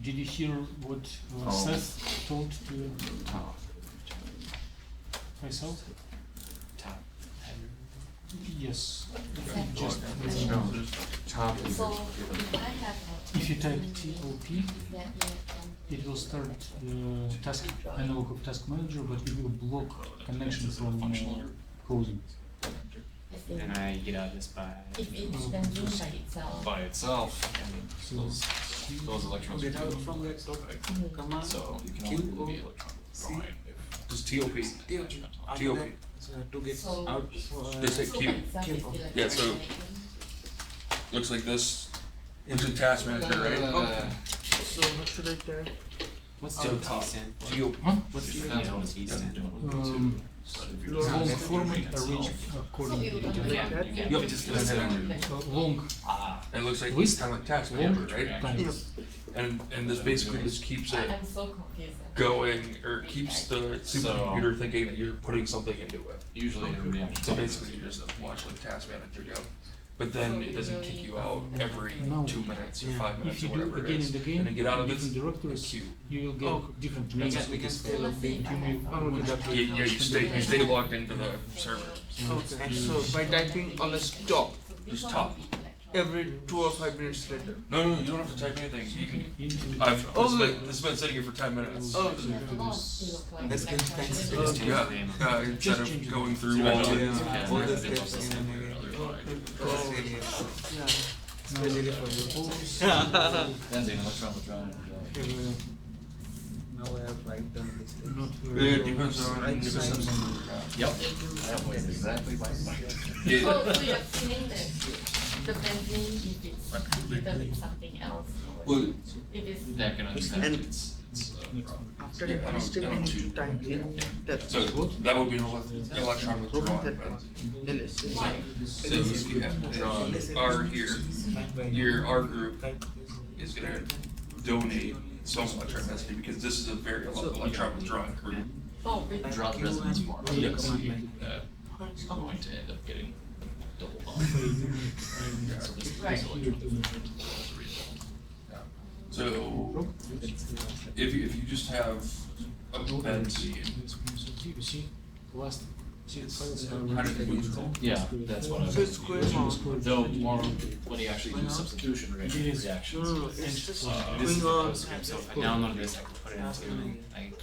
Did you hear what Oh. Seth told to Oh. Faisal? Top. Yes. Exactly. Just No, top is. So if I have if you type TOP, that it will start the task analog of task manager, but it will block connection from coding. And I get out this by. if it's benzene by itself. By itself, So those electrons are two. So you can only do the electron drawing if. Just TOP. TOP. So Out. Just hit so Q. by itself it's Yeah, so- electromagnetic. Looks like this. Into task manager, right? So what should I type? What's So DOT top. stand for? TOP. What's the DOT stand for? long format arranged So according it to will the be Yeah, like you can. Yep. It just That's doesn't. it. long Ah. It looks like With it's kind of like task long manager, right? time. And this basically just keeps it I'm so confused. going, or keeps the So- supercomputer thinking that you're putting something into it. Usually So basically, you just watch like task manager go. But then it doesn't kick you out every No. 2 minutes or 5 If minutes or you do whatever it again is. and again, And then get out of different this directories, queue. you will get different names. can- we can So let's say if I have Yeah, you stay logged into the server. Okay, so by typing on a stop Just top. every 2 or 5 minutes later. No, you don't have to type anything. You can. You need to This has been sitting here for 10 minutes. Oh, That's good. Thanks. Yeah, instead of going through all of it. yeah. Especially for you. Now I have write down this thing. not It depends on. Yep. That was exactly my point. Yeah. Oh, so you're feeling that the benzene if it's treated with something else or Well, if it's Yeah, I can understand. And- It's After Yeah, that, still we need to type in that. So that would be an electron withdrawal. that LS. So you have to draw R here. Your R group is gonna donate some electron density because this is a very low electron withdrawing group. oh, with drop resonance form. Yes. That is going to end up getting double bond. So this Right. electron is a result. So if you just have a benzene, You see, last Yeah, that's what I So it's square amount. Though more when you actually do substitution reactions. No, no, it's just This is going on. so if I download this, I can put it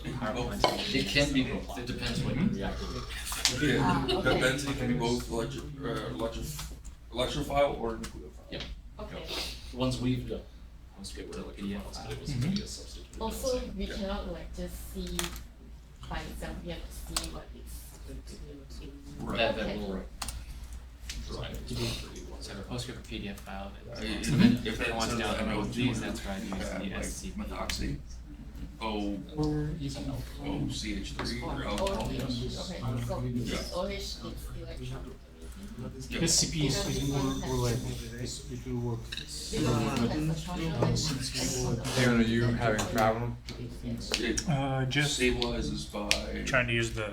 into PowerPoint. It can be both. It depends what you react with. Okay, okay. that benzene can be both electrophile or nucleophile. Okay. Once we've done, once we get rid of the PDF, it was to be a substitute. Also, we cannot like just see by itself. We have to see what it's. That Okay. will drive it. So I have a PostScript PDF file. If I want to download these, that's where I use the like SCP. methoxy, O, Or you can OCH3 or OH. alcohol. Okay. So OH is electron. SCP is more reliable. It will work. Aaron, are you having problem? It Just stabilizes by trying to use the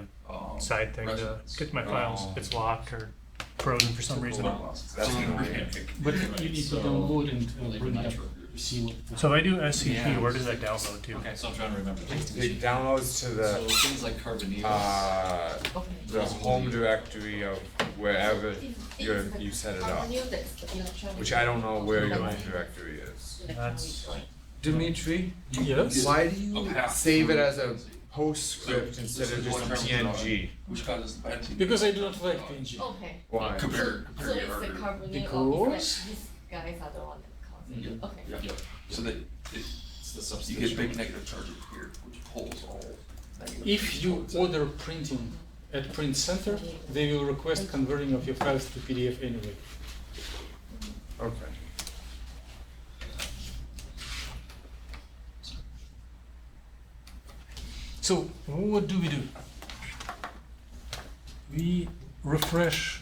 side thing to resonance. get my files. Oh. It's locked or frozen for some reason. That's annoying. But you need to download and bring it up. See what. So if I do SCP, Yeah. where does that download to? Okay, so I'm trying to remember. It downloads to So the things like carbonyl. Okay. the home directory of wherever you set it up, which I don't know where your home directory is. That's- Dimitri, Yes. why do you A path save it through- as a PostScript instead of just a PNG? which causes the benzene. Because I do not like PNG. Okay. Why? Compare So your it's the argument. carbonyl. Because- These guys are the one that cause it. Yeah. Okay. Yeah, so that It's the you substitution. get big negative charges here, which pulls all negative. If you order printing at Print Center, they will request converting of your files to PDF anyway. Okay. So what do? We refresh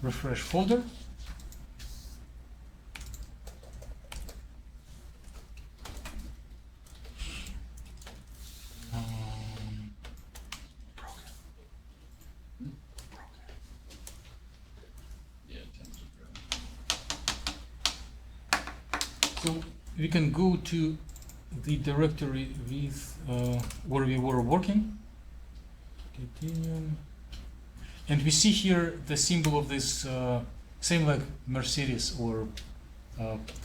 refresh folder. Yeah, it tends to grow. So we can go to the directory with where we were working. Continue. And we see here the symbol of this same like Mercedes or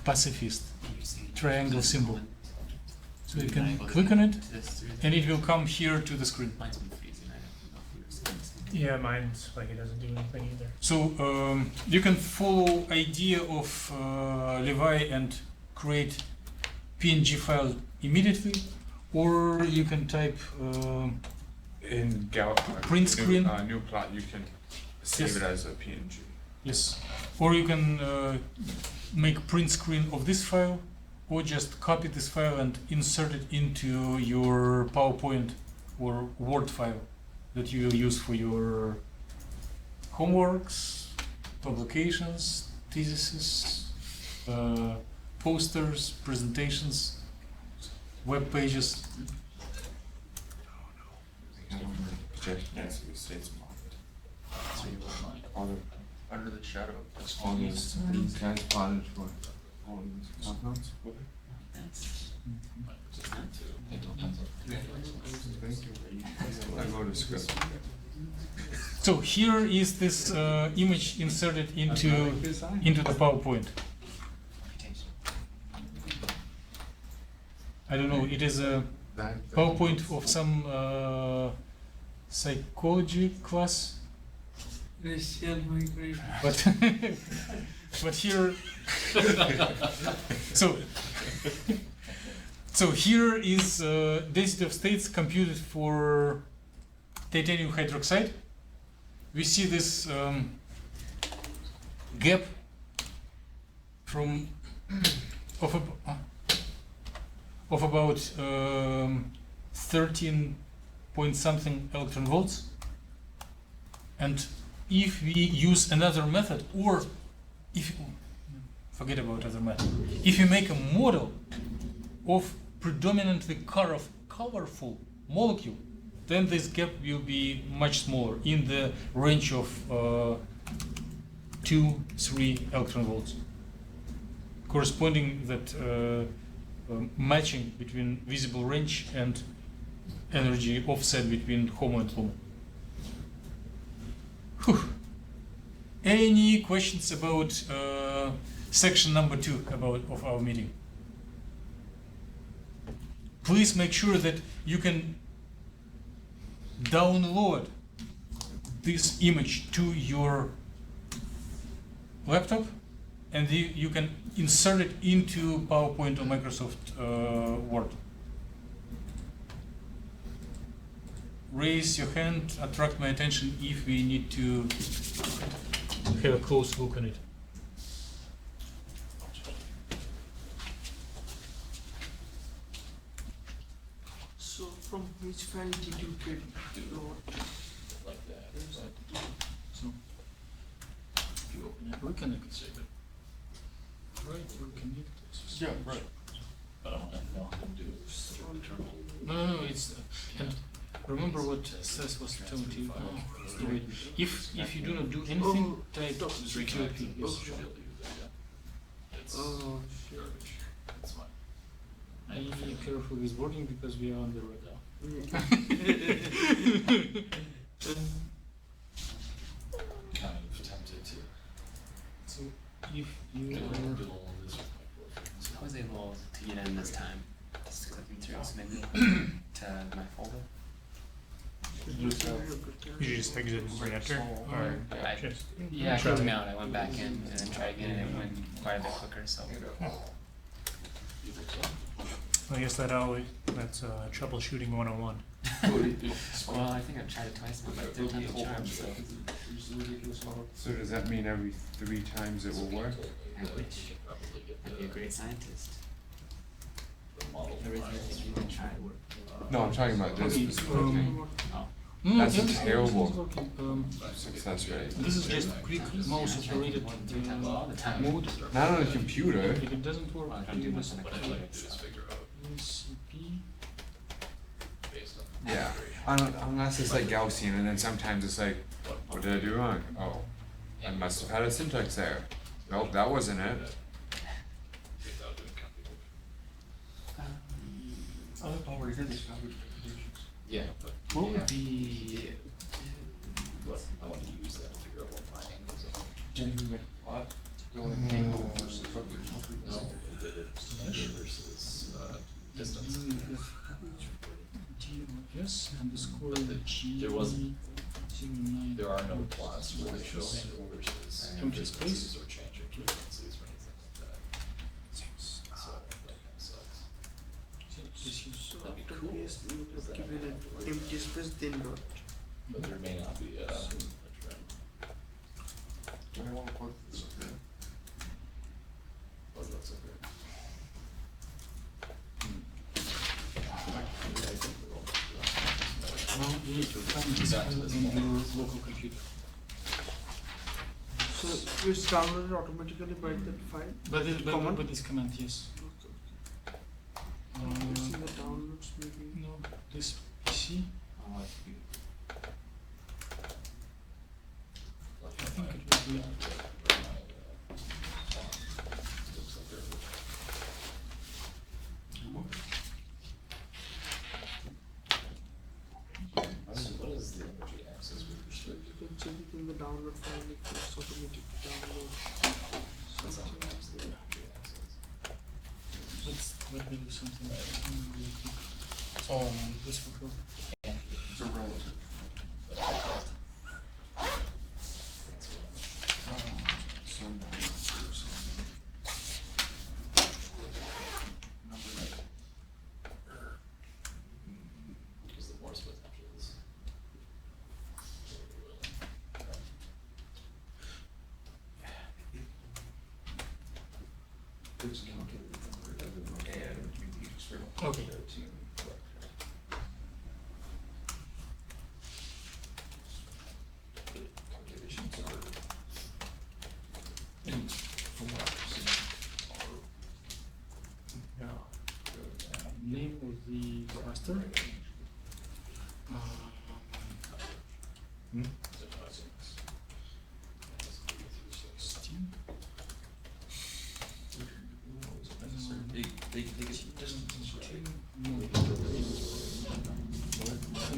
pacifist triangle symbol. So you can click on it and it will come here to the screen. Yeah, mine's like it doesn't do anything either. So you can follow idea of Levi and create PNG file immediately, or you can type In Print screen. New plot, you can save Yes. it as a PNG. yes, or you can make print screen of this file, or just copy this file and insert it into your PowerPoint or Word file that you will use for your homeworks, publications, theses, posters, presentations, web pages. Under the shadow. All these transplanted for all these compounds. I go to script. So here is this image inserted into the PowerPoint. I don't know. It is a PowerPoint of some psychology class, Racial migration. but but here. So here is density of states computed for titanium hydroxide. We see this gap from of about 13 point something electron volts, and if we use another method, or if forget about other method, if you make a model of predominantly colorful molecule, then this gap will be much smaller, in the range of 2-3 electron volts. corresponding that matching between visible range and energy offset between HOMO and LUMO. Whew. Any questions about section number 2 of our meeting? Please make sure that you can download this image to your laptop, and you can insert it into PowerPoint or Microsoft Word. Raise your hand, attract my attention if we need to have a close look on it. So from which file did you get the load? Like that. So, if you open it, we can save it. Right, we can need this. Yeah, right. But I don't know how to do terminal. No, it's and remember what Seth was telling you. If you do not do anything, type QP. Yes. Oh, sure. That's fine. Be careful with wording because we are on the road now. Kind of tempted to So if you do are all this with my boyfriend. I was able to get in this time, just clicking through maybe to my folder. you just exit and re-enter, or just Yeah, it try kicked it. me out. I went back in and then tried again, and it went quite a bit quicker. So I guess that's troubleshooting 101. well, I think I've tried it twice now, but 3 times the charm. So So does that mean every 3 times it will work? I wish I'd be a great scientist. The model. Everything you can try. No, I'm talking about this Okay, specific thing. No, That's a everything terrible is working. Success rate. This is just quick mouse operated All the time. mode. Not on a computer. If it doesn't work, I don't do much on the What I'd computer. like to do is figure out CP. based on. Yeah. Unless it's like Gaussian, and then sometimes it's like, what did I do wrong? Oh, I must have had a syntax error. Nope, that wasn't it. Without doing computation. Yeah, but. What would yeah. be But I want to use that to figure out what my angles are. No, versus distance. yes underscore G There wasn't- 09. There are no plots where they show angle versus Empty space. distances or changing frequencies or anything like that. So that kind of sucks. So That'd be after cool. this, you have given it empty space, then dot. But there may not be a trim. But that's okay. Well, you need to find this file in your local computer. So it's downloaded automatically by that file. But this command, yes. It's in the downloads maybe. No, this PC. I think it will be. What is the energy access with restricted? You can check it in the download file if it's automatic download. That's not Something else the there. energy access. Let me do something really quick. This will go. It's a relative. Because the Morse potentials. Okay. Calculations are. From what I've seen, Name of the cluster. And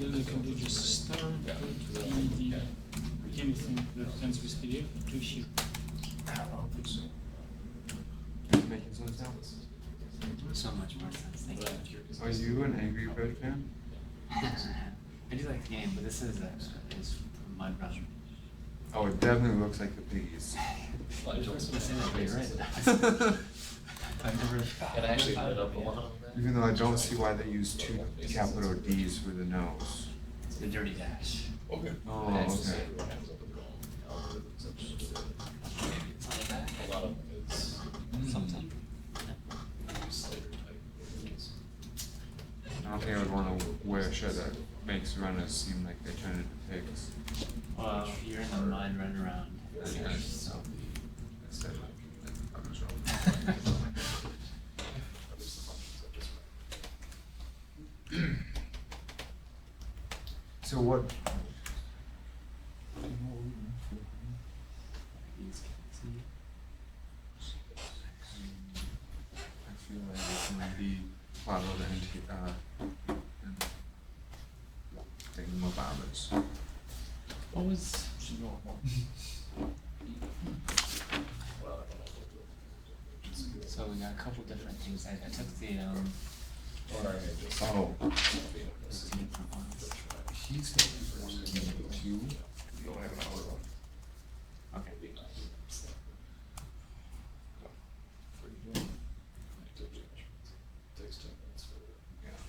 then I can do just star anything that ends with PDF to here. Making sense now? So much more sense, thank you. Are you an Angry Bird fan? I do like the game, but this is a mud run. Oh, it definitely looks like the piggies. You're right. I've never. And I actually lit up a lot on that. Even though I don't see why they use two capital D's for the nose. The dirty dash. Okay. Oh, I actually okay. say what happens up in the algorithms, It's on the back. a lot of it's Sometimes. Slater type. I don't think I would want to wear a shirt that makes runners seem like they turn into pigs. Well, you're in the mud run around. Yeah. So. Instead of So what? I feel like this might be part of the thingamabobbers. What was? So we got a couple different things. I took the Oh, different ones. he's got 1, 2. You don't have an hour one. Okay.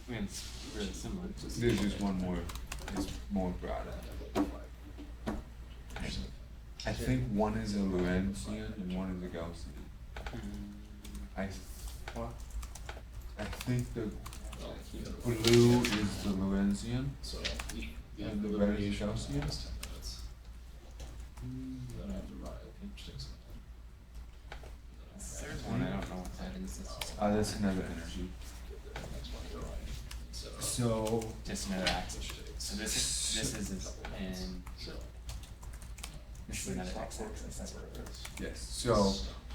I mean, it's really similar. There's just one more. It's more broad. I think one is a Lorentzian and one is a Gaussian. I think the blue is the Lorentzian So and the red is Gaussian. Then I have to write interesting stuff. The third one, I don't know what that is. It's just, That's another energy. So just another axis. So this is in. This is another x-axis. That's what it is. yes. So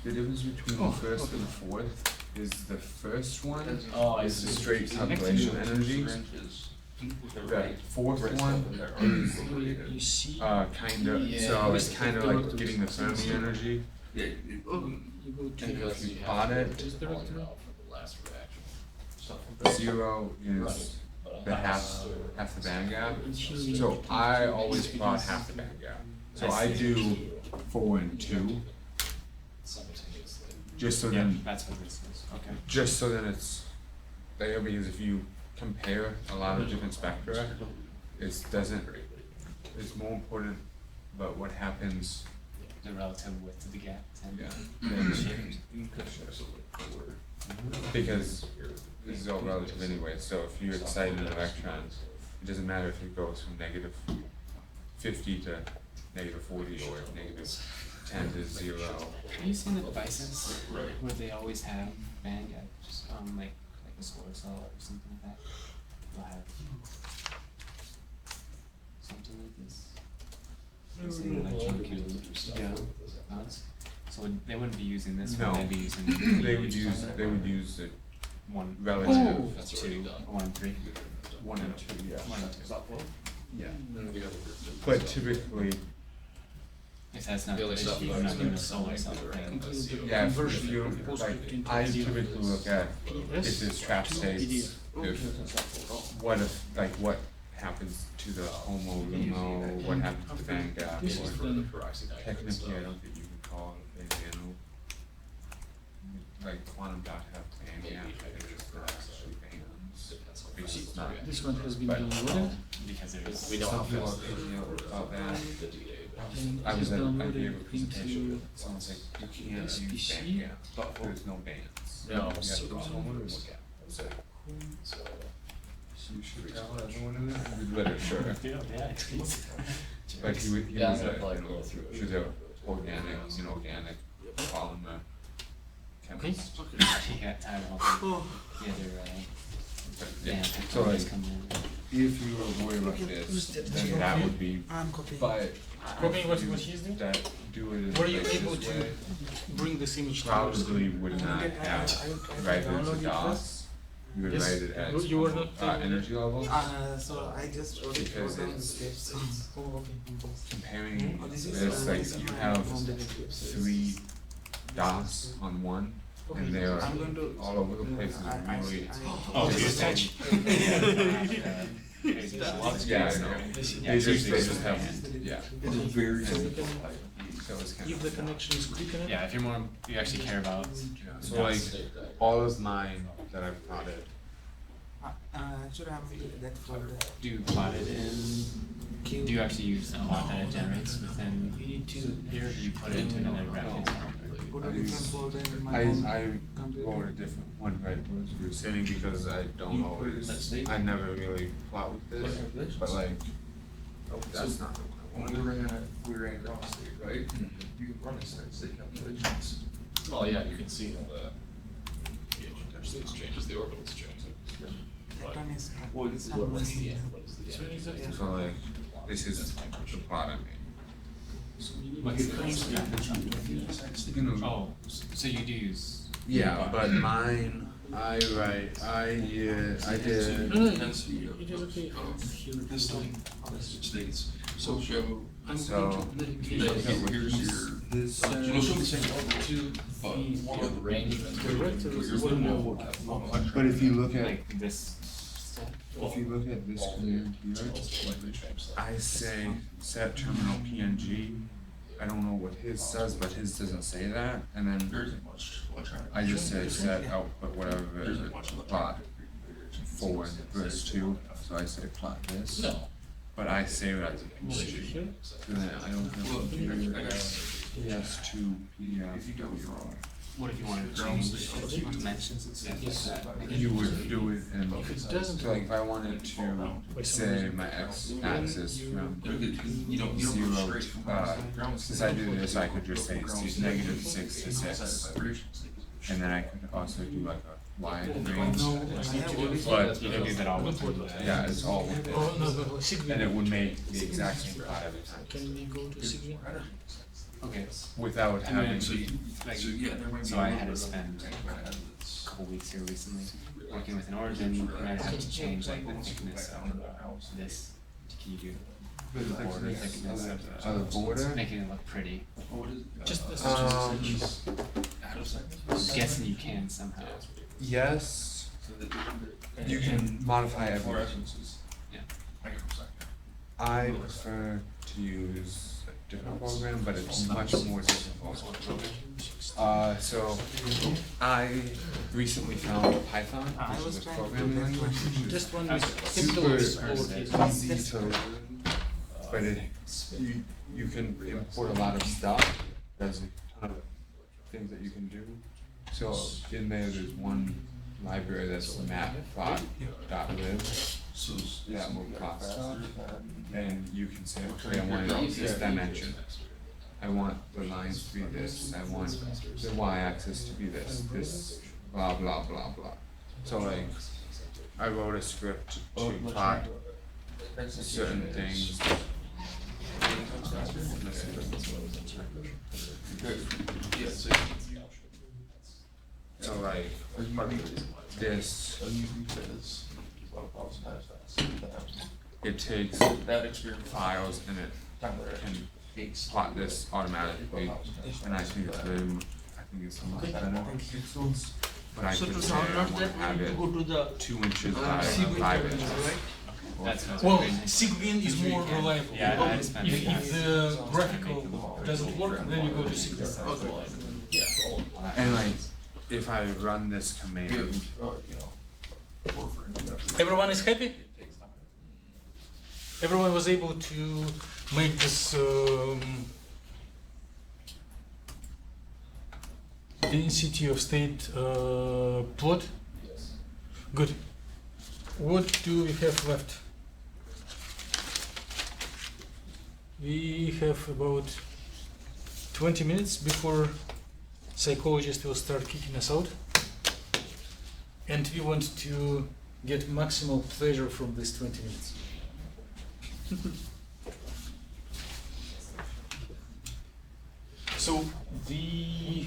the difference between the first and the fourth is the first one is the straight calculation energy. The fourth one is You see, kind of, so it's kind of like getting the Fermi energy. you go to And if you plot it, this directory. Last reaction. 0 is the half the band gap. So I always plot half the band gap. So I do 4 and 2, Simultaneously. just so Yeah, then, that's what this is. Okay. just so then it's there, because if you compare a lot of different spectra, it's more important about what happens. The relative width of the gap. And Yeah. the shape. Because this is all relative anyway, so if you excite an electron, it doesn't matter if it goes from -50 to -40 or -10 to 0. Have you seen the devices where they always have band gap, just like a solar cell or something like that? They'll have something like this. It's an electron can bounce. So they wouldn't be using this one. No. They'd be using They would use it one, relative That's two, already done. 1 and 3. 1 and 2, yeah. 1 and 2. Yeah. Then we got the. But typically, If that's not The the other stuff issue, that you're I not doing a was solar cell thing. yeah, if you, like, I typically look at if there's trap states, what happens to the homo lumo, what happens to the band gap, This is or done. technically I don't think you can call it a nano. Like quantum dot have band gap, they're actually bands. Because it's not. This one has been But- downloaded. Because there's. We know how Some people are fast picking up about that. the DA. And I it is was at, I downloaded gave a presentation, into someone's like, you can't use SPC. band gap, there's no bands. No, You have so to use homonumerous gap. So So. you should tell everyone in there, with literature. Yeah, But he was Yeah, I'm a, gonna probably go through it. he was a organic, inorganic polymer chemist. He got tired of all Oh, the other Yeah. and So like, come in. if you were worried about this, then that would be, I'm copying. but Copying what he's doing? that do it in Were you like able this to way, bring this image to yours? probably would not have write it to DOS. You would Yes. write it at You were not energy level. So I just wrote it Because down the it's- steps. Oh, okay. Comparing Oh, this is this, like you have from the steps. 3 dots on one, and they are I'm going to. all over the place. It's really Oh, so you touch? yeah, I know. They just have yeah. It's very So it's kind If the connection is quick enough? Yeah, if you're more, you actually care about. so like all of mine that I've plotted. Actually, I'm that folder. Do you plot it in? Do you actually use a plot that it generates within here? Or do you put it into another graphics software? Put a different folder in my I own computer. wrote a different one right as you were saying because I don't always I never really plot with this. But like that's not the one I want. we ran cross state, right? You can run a state calculations. Well, yeah, you can see how the pH states changes, the orbitals change. That one is. Well, this is What is the end? What is the end? So like this is the plot I made. You know, Oh, so you do use. yeah, but mine I did Density of, It is okay. this thing, states, so show. so Here's your. this It'll show the same orbital, but one of the range. but if you look at Like this. if you look at this command here, I say set terminal PNG. I don't know what his says, but his doesn't say that. And then There isn't much electronic. I just say set output whatever it is, plot forward verse 2. So I say plot this. No. But I say it as a PNG. So then I don't have Well, computer I got. PS2 PDF. If you go your. What if you wanted to change the dimensions and stuff like that? You would do it in doesn't- so like if I wanted to say my x-axis from You don't 0 go straight to from. since I do this I could just say negative 6 to 6 and then I could also do like a y range but You can do that all with. yeah it's all with Oh, it no, no, Sigvin. and it would make the exact same plot every time Can we go to Sigvin? Okay. without And having then, So you, like, so yeah, there might be. so I had to spend a couple weeks here recently working with an origin, and I'd have to change like the thickness of this. Can you do the border thickness of the border? making it look pretty? Just this. I'm guessing you can somehow. yes you can modify everything Yeah. I prefer to use a different program, but it's much more difficult. So I recently found Python, which is a programming language, which is Just one with super capitals lowercase. easy to learn, but you can import a lot of stuff. There's a ton of things that you can do. So in there's one library that's matplot.lib. That will plot stuff, and you can say, okay, I want this dimension. I want the lines to be this. I want the y-axis to be this, blah blah blah blah. So like, I wrote a script to plot certain things. So like, this. It takes That experience. files and it can plot this automatically, and I think it's very, I think it's much better. But I So could to say sound I out want that, to have we it go to the 2 inches by Sigvin 5 terminal, inches. right? That's Well, Sigvin is more reliable. Yeah, I spent If the graphical doesn't work, then you go to Sigvin. And like, if I run this command, Everyone is happy? Everyone was able to make this density of state plot? Good. What do we have left? We have about 20 minutes before psychologist will start kicking us out. And we want to get maximal pleasure from this 20 minutes. So the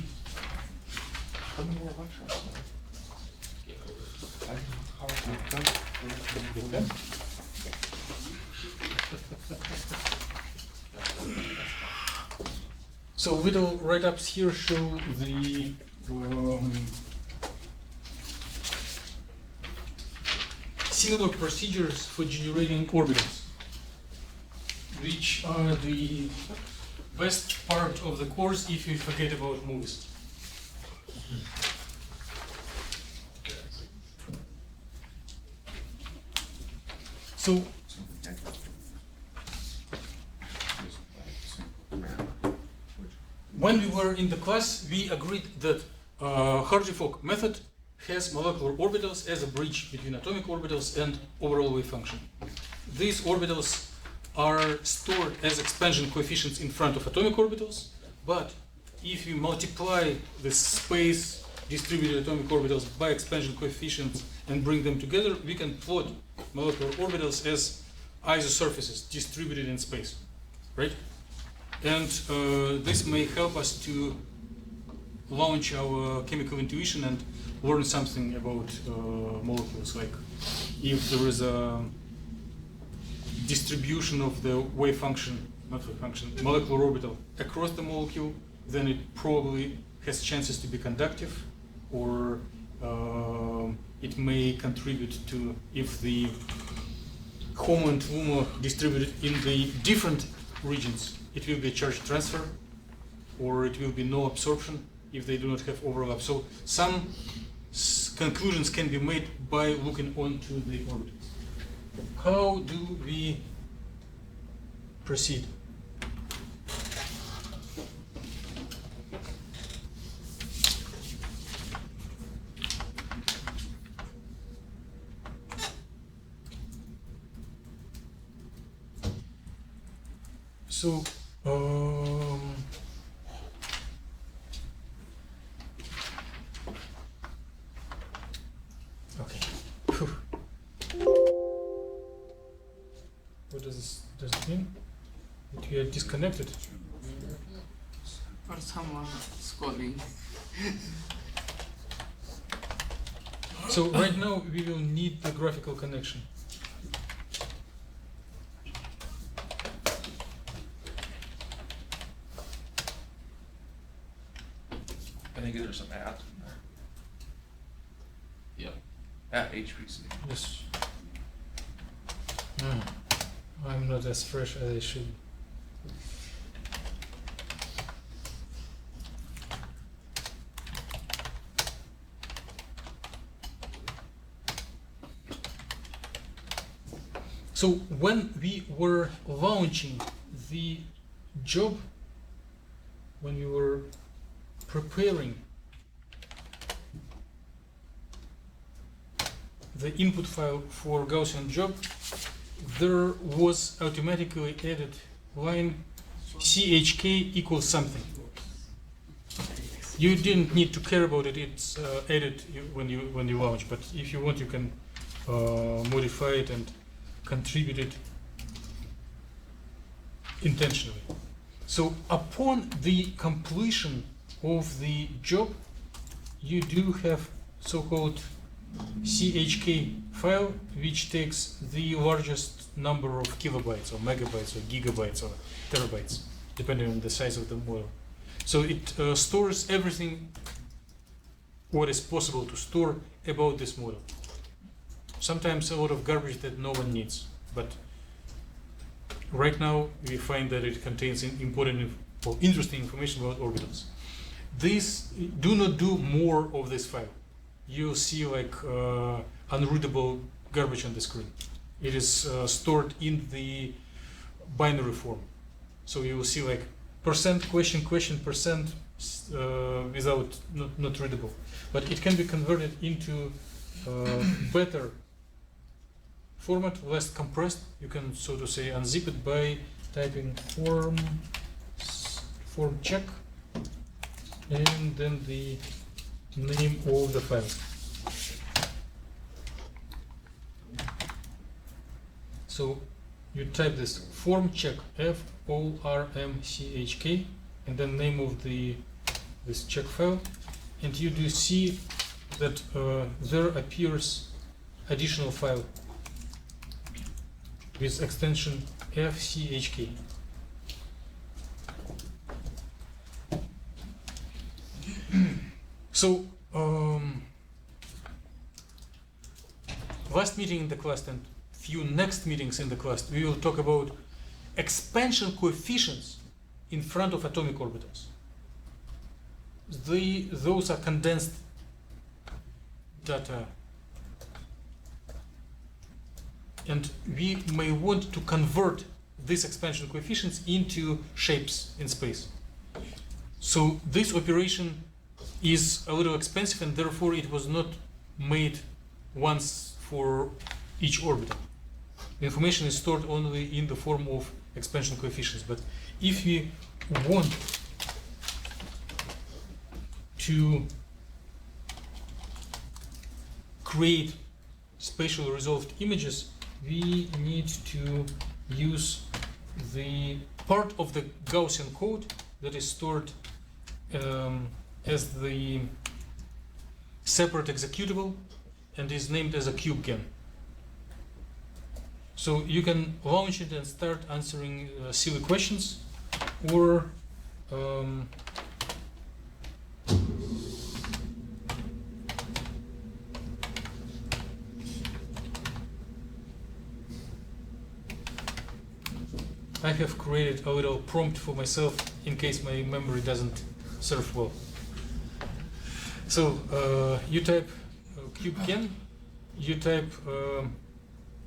so little write-ups here show the similar procedures for generating orbitals, which are the best part of the course if you forget about movies. So when we were in the class, we agreed that Hartree Fock method has molecular orbitals as a bridge between atomic orbitals and overall wave function. These orbitals are stored as expansion coefficients in front of atomic orbitals, but if you multiply the space distributed atomic orbitals by expansion coefficients and bring them together, we can plot molecular orbitals as is-osurfaces distributed in space, right? And this may help us to launch our chemical intuition and learn something about molecules, like if there is a distribution of the wave function, not wave function, molecular orbital across the molecule, then it probably has chances to be conductive, or it may contribute to, if the HOMO and LUMO distributed in the different regions, it will be a charge transfer, or it will be no absorption if they do not have overlap. So some conclusions can be made by looking onto the orbitals. How do we proceed? So, okay. Phew. What does it mean? That we are disconnected? For someone scrolling. So right now we will need the graphical connection. I think there's some at in there. Yep. At HPC. Yes. I'm not as fresh as I should. So when we were launching the job, when we were preparing the input file for Gaussian job, there was automatically added line CHK equals something. You didn't need to care about it, it's added when you launch, but if you want you can modify it and contribute it intentionally. So upon the completion of the job, you do have so-called CHK file, which takes the largest number of kilobytes or megabytes or gigabytes or terabytes, depending on the size of the model. So it stores everything what is possible to store about this model. Sometimes a lot of garbage that no one needs, but right now we find that it contains important or interesting information about orbitals. This do not do more of this file. You'll see like unreadable garbage on the screen. It is stored in the binary form. So you will see like percent question percent without not readable. But it can be converted into better format, less compressed. You can, so to say, unzip it by typing form check and then the name of the file. So you type this form check, FORMCHK, and then name of this check file, and you do see that there appears additional file with extension FCHK. So last meeting in the class and few next meetings in the class, we will talk about expansion coefficients in front of atomic orbitals. Those are condensed data, and we may want to convert these expansion coefficients into shapes in space. So this operation is a little expensive, and therefore it was not made once for each orbital. The information is stored only in the form of expansion coefficients. But if we want to create spatially resolved images, we need to use the part of the Gaussian code that is stored as the separate executable and is named as a CubeGen. So you can launch it and start answering silly questions, or I have created a little prompt for myself in case my memory doesn't serve well. So you type CubeGen, you type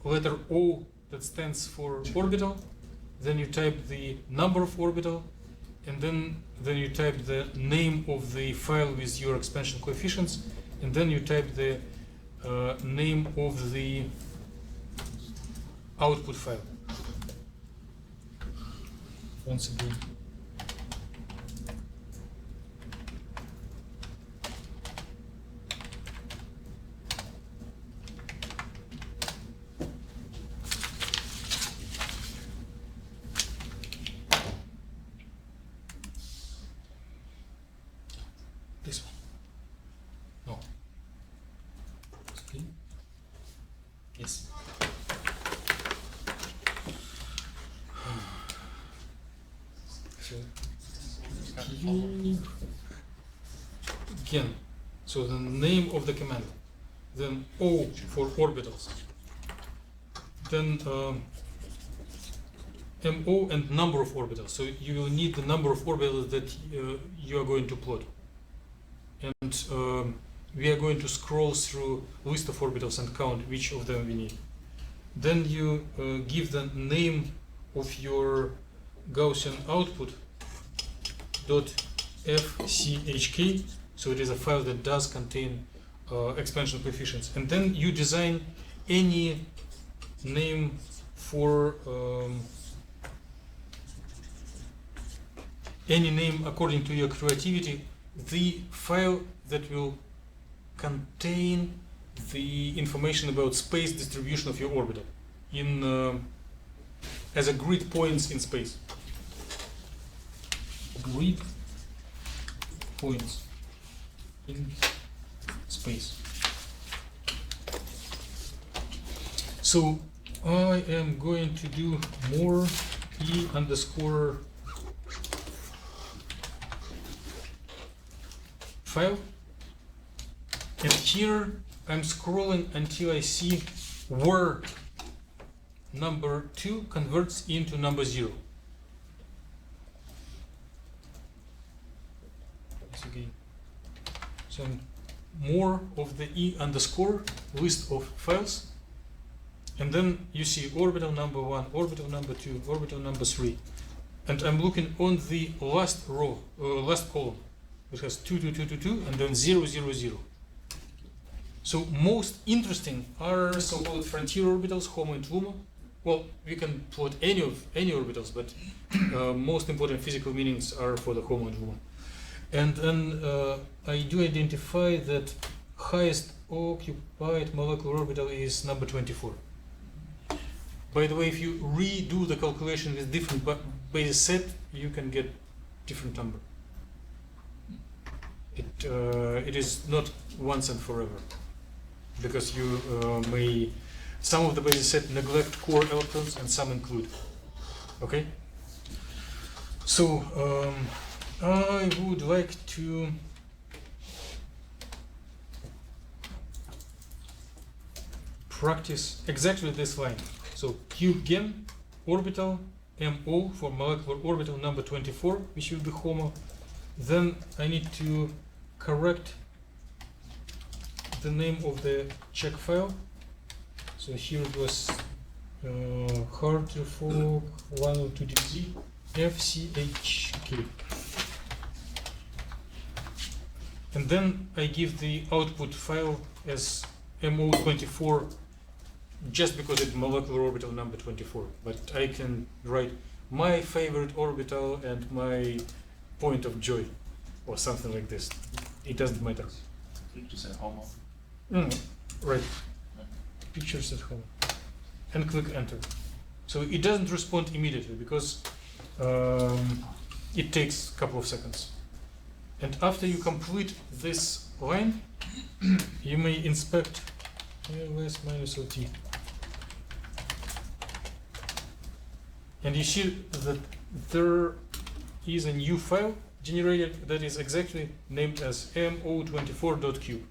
letter O that stands for orbital, then you type the number of orbital, and then you type the name of the file with your expansion coefficients, and then you type the name of the output file. Once again. This one. No. Okay. Yes. Again, so the name of the command, then O for orbitals, then MO and number of orbitals. So you will need the number of orbitals that you are going to plot. And we are going to scroll through list of orbitals and count which of them we need. Then you give the name of your Gaussian output .fchk, so it is a file that does contain expansion coefficients, and then you design any name for any name according to your creativity, the file that will contain the information about space distribution of your orbital in as a grid points in space. Grid points in space. So I am going to do more E underscore file, and here I'm scrolling until I see where number 2 converts into number 0. Again. So more of the E underscore list of files, and then you see orbital number 1, orbital number 2, orbital number 3, and I'm looking on the last row, last column, which has 2, 2, 2, 2, 2, and then 0, 0, 0. So most interesting are so-called frontier orbitals, HOMO and LUMO. Well, we can plot any orbitals, but most important physical meanings are for the HOMO and LUMO. And then I do identify that highest occupied molecular orbital is number 24. By the way, if you redo the calculation with different basis set, you can get different number. It is not once and forever, because you may, some of the basis set neglect core electrons and some include. Okay? So I would like to practice exactly this line. So CHEM orbital MO for molecular orbital number 24, which will be HOMO. Then I need to correct the name of the check file. So here it was Hartree Fock 102DZ FCHK. And then I give the output file as MO24 just because it's molecular orbital number 24. But I can write my favorite orbital and my point of joy or something like this. It doesn't matter. You just said homo. Right. Pictures at home. And click enter. So it doesn't respond immediately because it takes a couple of seconds. And after you complete this line, you may inspect ALS minus OT. And you see that there is a new file generated that is exactly named as mo24.cube.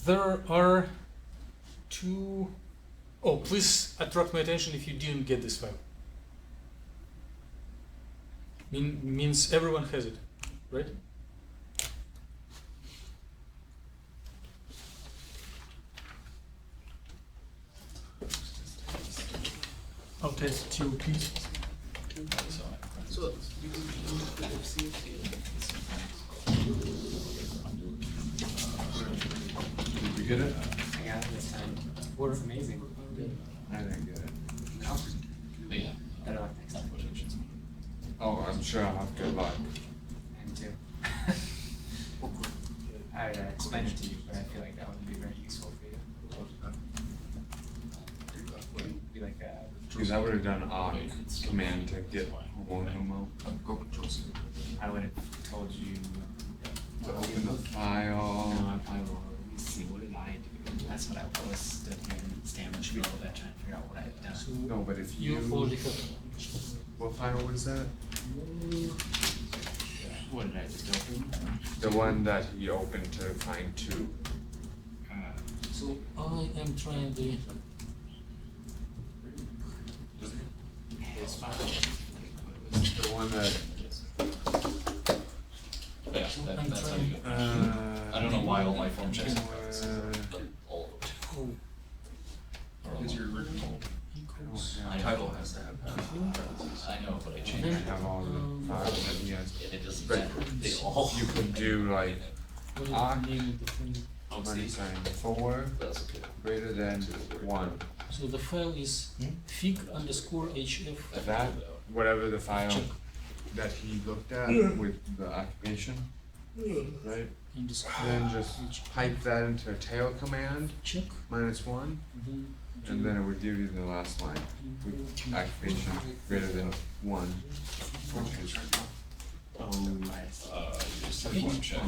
There are two. Oh, please attract my attention if you didn't get this file. Means everyone has it, right? I'll test TOP. So you will use the FCH. Did you get it? I got it this time. It's amazing. I didn't get it. But yeah, Better luck next time. Oh, I'm sure I'll have good luck. And too. I would explain it to you, but I feel like that wouldn't be very useful for you. Be like Because I would have done awk command to get homo and homo. I would have told you. To open the file. No, I probably will. Let me see. What did I do? That's what I was stood here and stammered through all that, trying to figure out what I had done. No, but if You already have. what file was that? What did I just open? The one that he opened to find two. So I am trying the. His file. The one that. yeah, that's how you get. I don't know why all my form checks are but all of them. Is your original Title has to have parentheses. I know, but I I changed it. have all the files that he has. And it doesn't But matter. They all. you could do like What is awk the name of the thing? Oh, see, sign 4 that's okay. greater than 1. So the file is fig_hf. That, whatever the file that he looked at with the occupation, right? Then just pipe that into a tail command, Check. -1, and then it would give you the last line with occupation greater than 1. Oh, I see. You just have one check.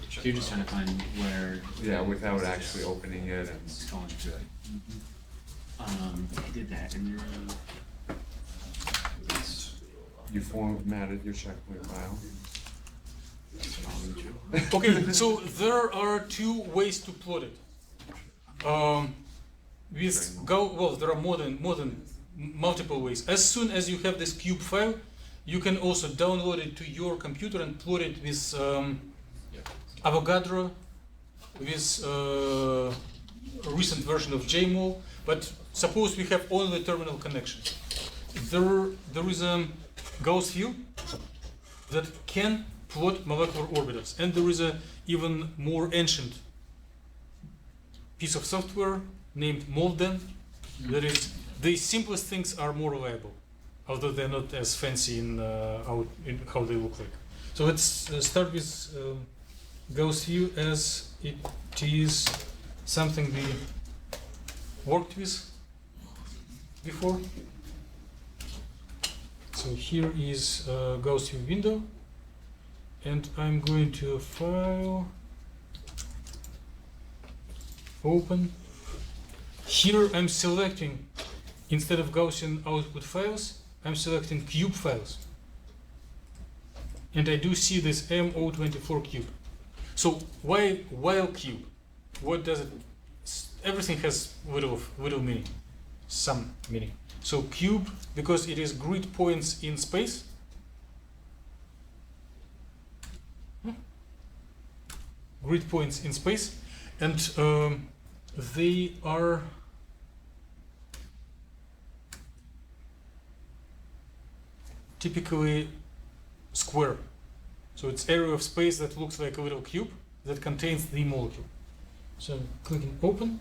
So you're just trying to find where. Yeah, without actually opening it and It's going to it. I did that and then. you formatted your checkpoint file. Okay, so there are two ways to plot it. Well, there are more than multiple ways. As soon as you have this cube file, you can also download it to your computer and plot it with Avogadro, with a recent version of JMOL. But suppose we have only terminal connection. There is a Gauss field that can plot molecular orbitals, and there is a even more ancient piece of software named Molden. That is, the simplest things are more reliable, although they're not as fancy in how they look like. So let's start with Gauss view as it is something we worked with before. So here is a Gauss view window, and I'm going to File, Open. Here I'm selecting, instead of Gaussian output files, I'm selecting cube files. And I do see this M024 cube. So why while cube? What does it? Everything has little meaning, some meaning. So cube, because it is grid points in space. Grid points in space, and they are typically square. So it's area of space that looks like a little cube that contains the molecule. So I'm clicking open.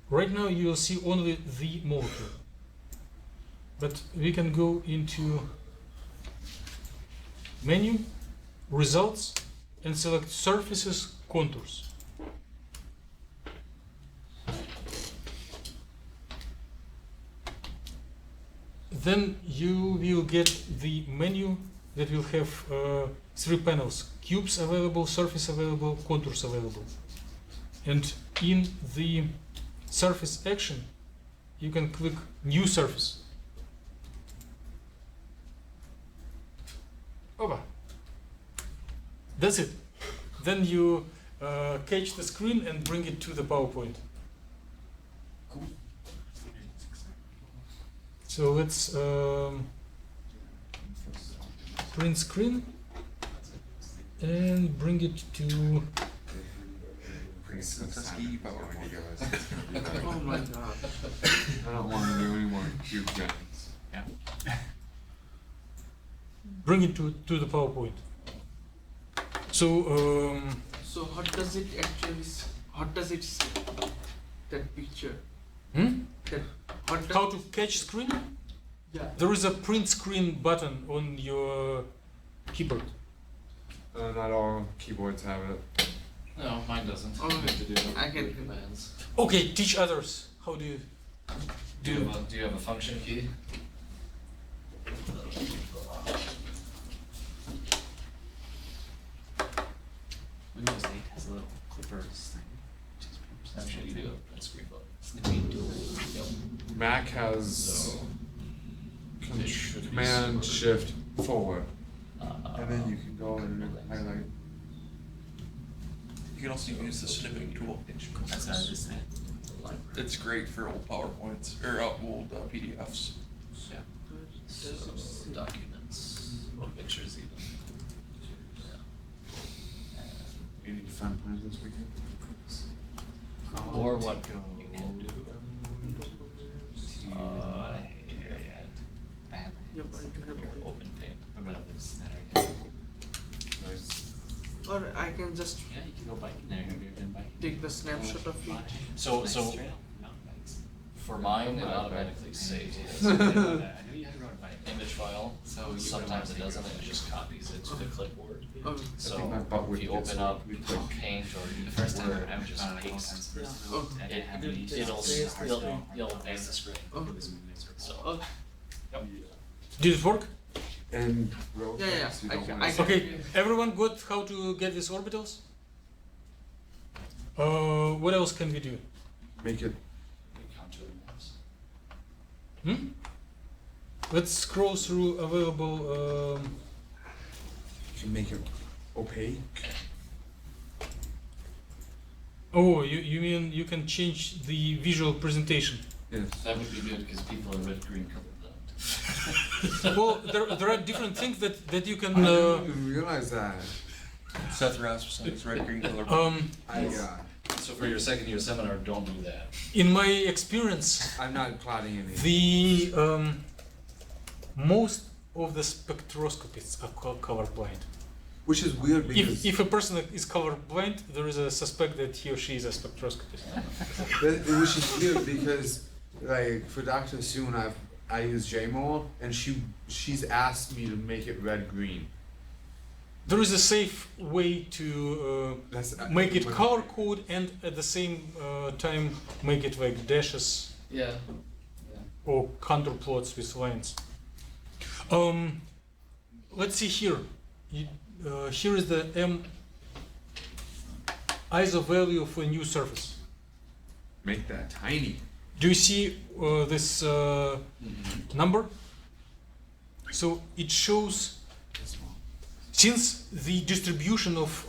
Right now you will see only the molecule. But we can go into menu, results, and select surfaces, contours. Then you will get the menu that will have 3 panels: cubes available, surface available, contours available. And in the surface action, you can click new surface. Opa. That's it. Then you catch the screen and bring it to the PowerPoint. Cool. So let's print screen and bring it to. Oh my god. I don't want to do any more cube guns. Bring it to the PowerPoint. So So how does it actually? How does it see that picture? That how to catch screen? Yeah. There is a print screen button on your keyboard. Not all keyboards have it. No, mine doesn't. Oh, You have to do the I can- commands. Okay, teach others. How do you Do you have a function key? Windows 8 has a little clippers thing. Actually, you do have print screen button. Snipping tool. Mac has So it should be Command super. Shift 4, and then you can go and highlight. You can also use the snipping tool. That's how it is. It's great for old PowerPoints or old PDFs. Yeah. So documents, or pictures even. You need to find plans this weekend. Or what you can do. Yeah, but you have to- Open paint. Nice. Or I can just Yeah, you can go biking there. Have you ever been biking? take the snapshot of it. So Nice so trail, mountain bikes. for mine, it automatically saves I it. knew you had rode a bike. Image file. So you Sometimes it wouldn't doesn't. It just copies it to the clipboard. Oh, So my butt would if you get open so up quick. Paint or The first time Word, I it was just on it a long pastes. time first. Oh. I didn't have any. It'll paste the screen. Oh. So oh, did it work? And roll Yeah, fast, you I don't can- wanna I can- Okay, everyone got how to get these orbitals? What else can we do? make it. contour maps. Let's scroll through available. You can make it opaque. Oh, you mean you can change the visual presentation? Yes. That would be good because people are red green colorblind. Well, there are different things that you can. I didn't even realize that. Seth Rasmussen is red green color. So for your second year seminar, don't do that. In my experience, I'm not plotting any. the most of the spectroscopists are colorblind. Which is weird because If a person is colorblind, there is a suspect that he or she is a spectroscopist. which is weird because like for Dr. Soon I use JMOL and she's asked me to make it red green. There is a safe way to make it color code and at the same time make it like dashes Yeah. or contour plots with lines. Let's see here. Here is the ISO value for a new surface. Make that tiny. Do you see this number? So it shows, since the distribution of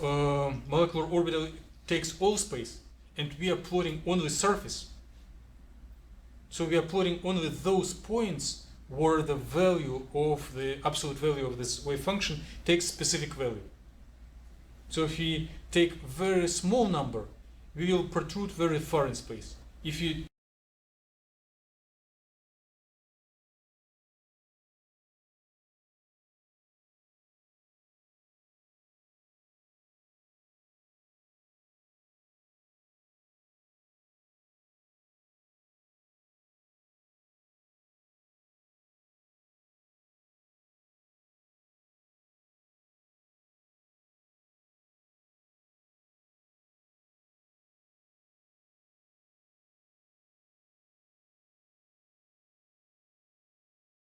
molecular orbital takes all space, and we are plotting only surface, so we are plotting only those points where the value of the absolute value of this wave function takes specific value. So if we take very small number, we will protrude very far in space. If you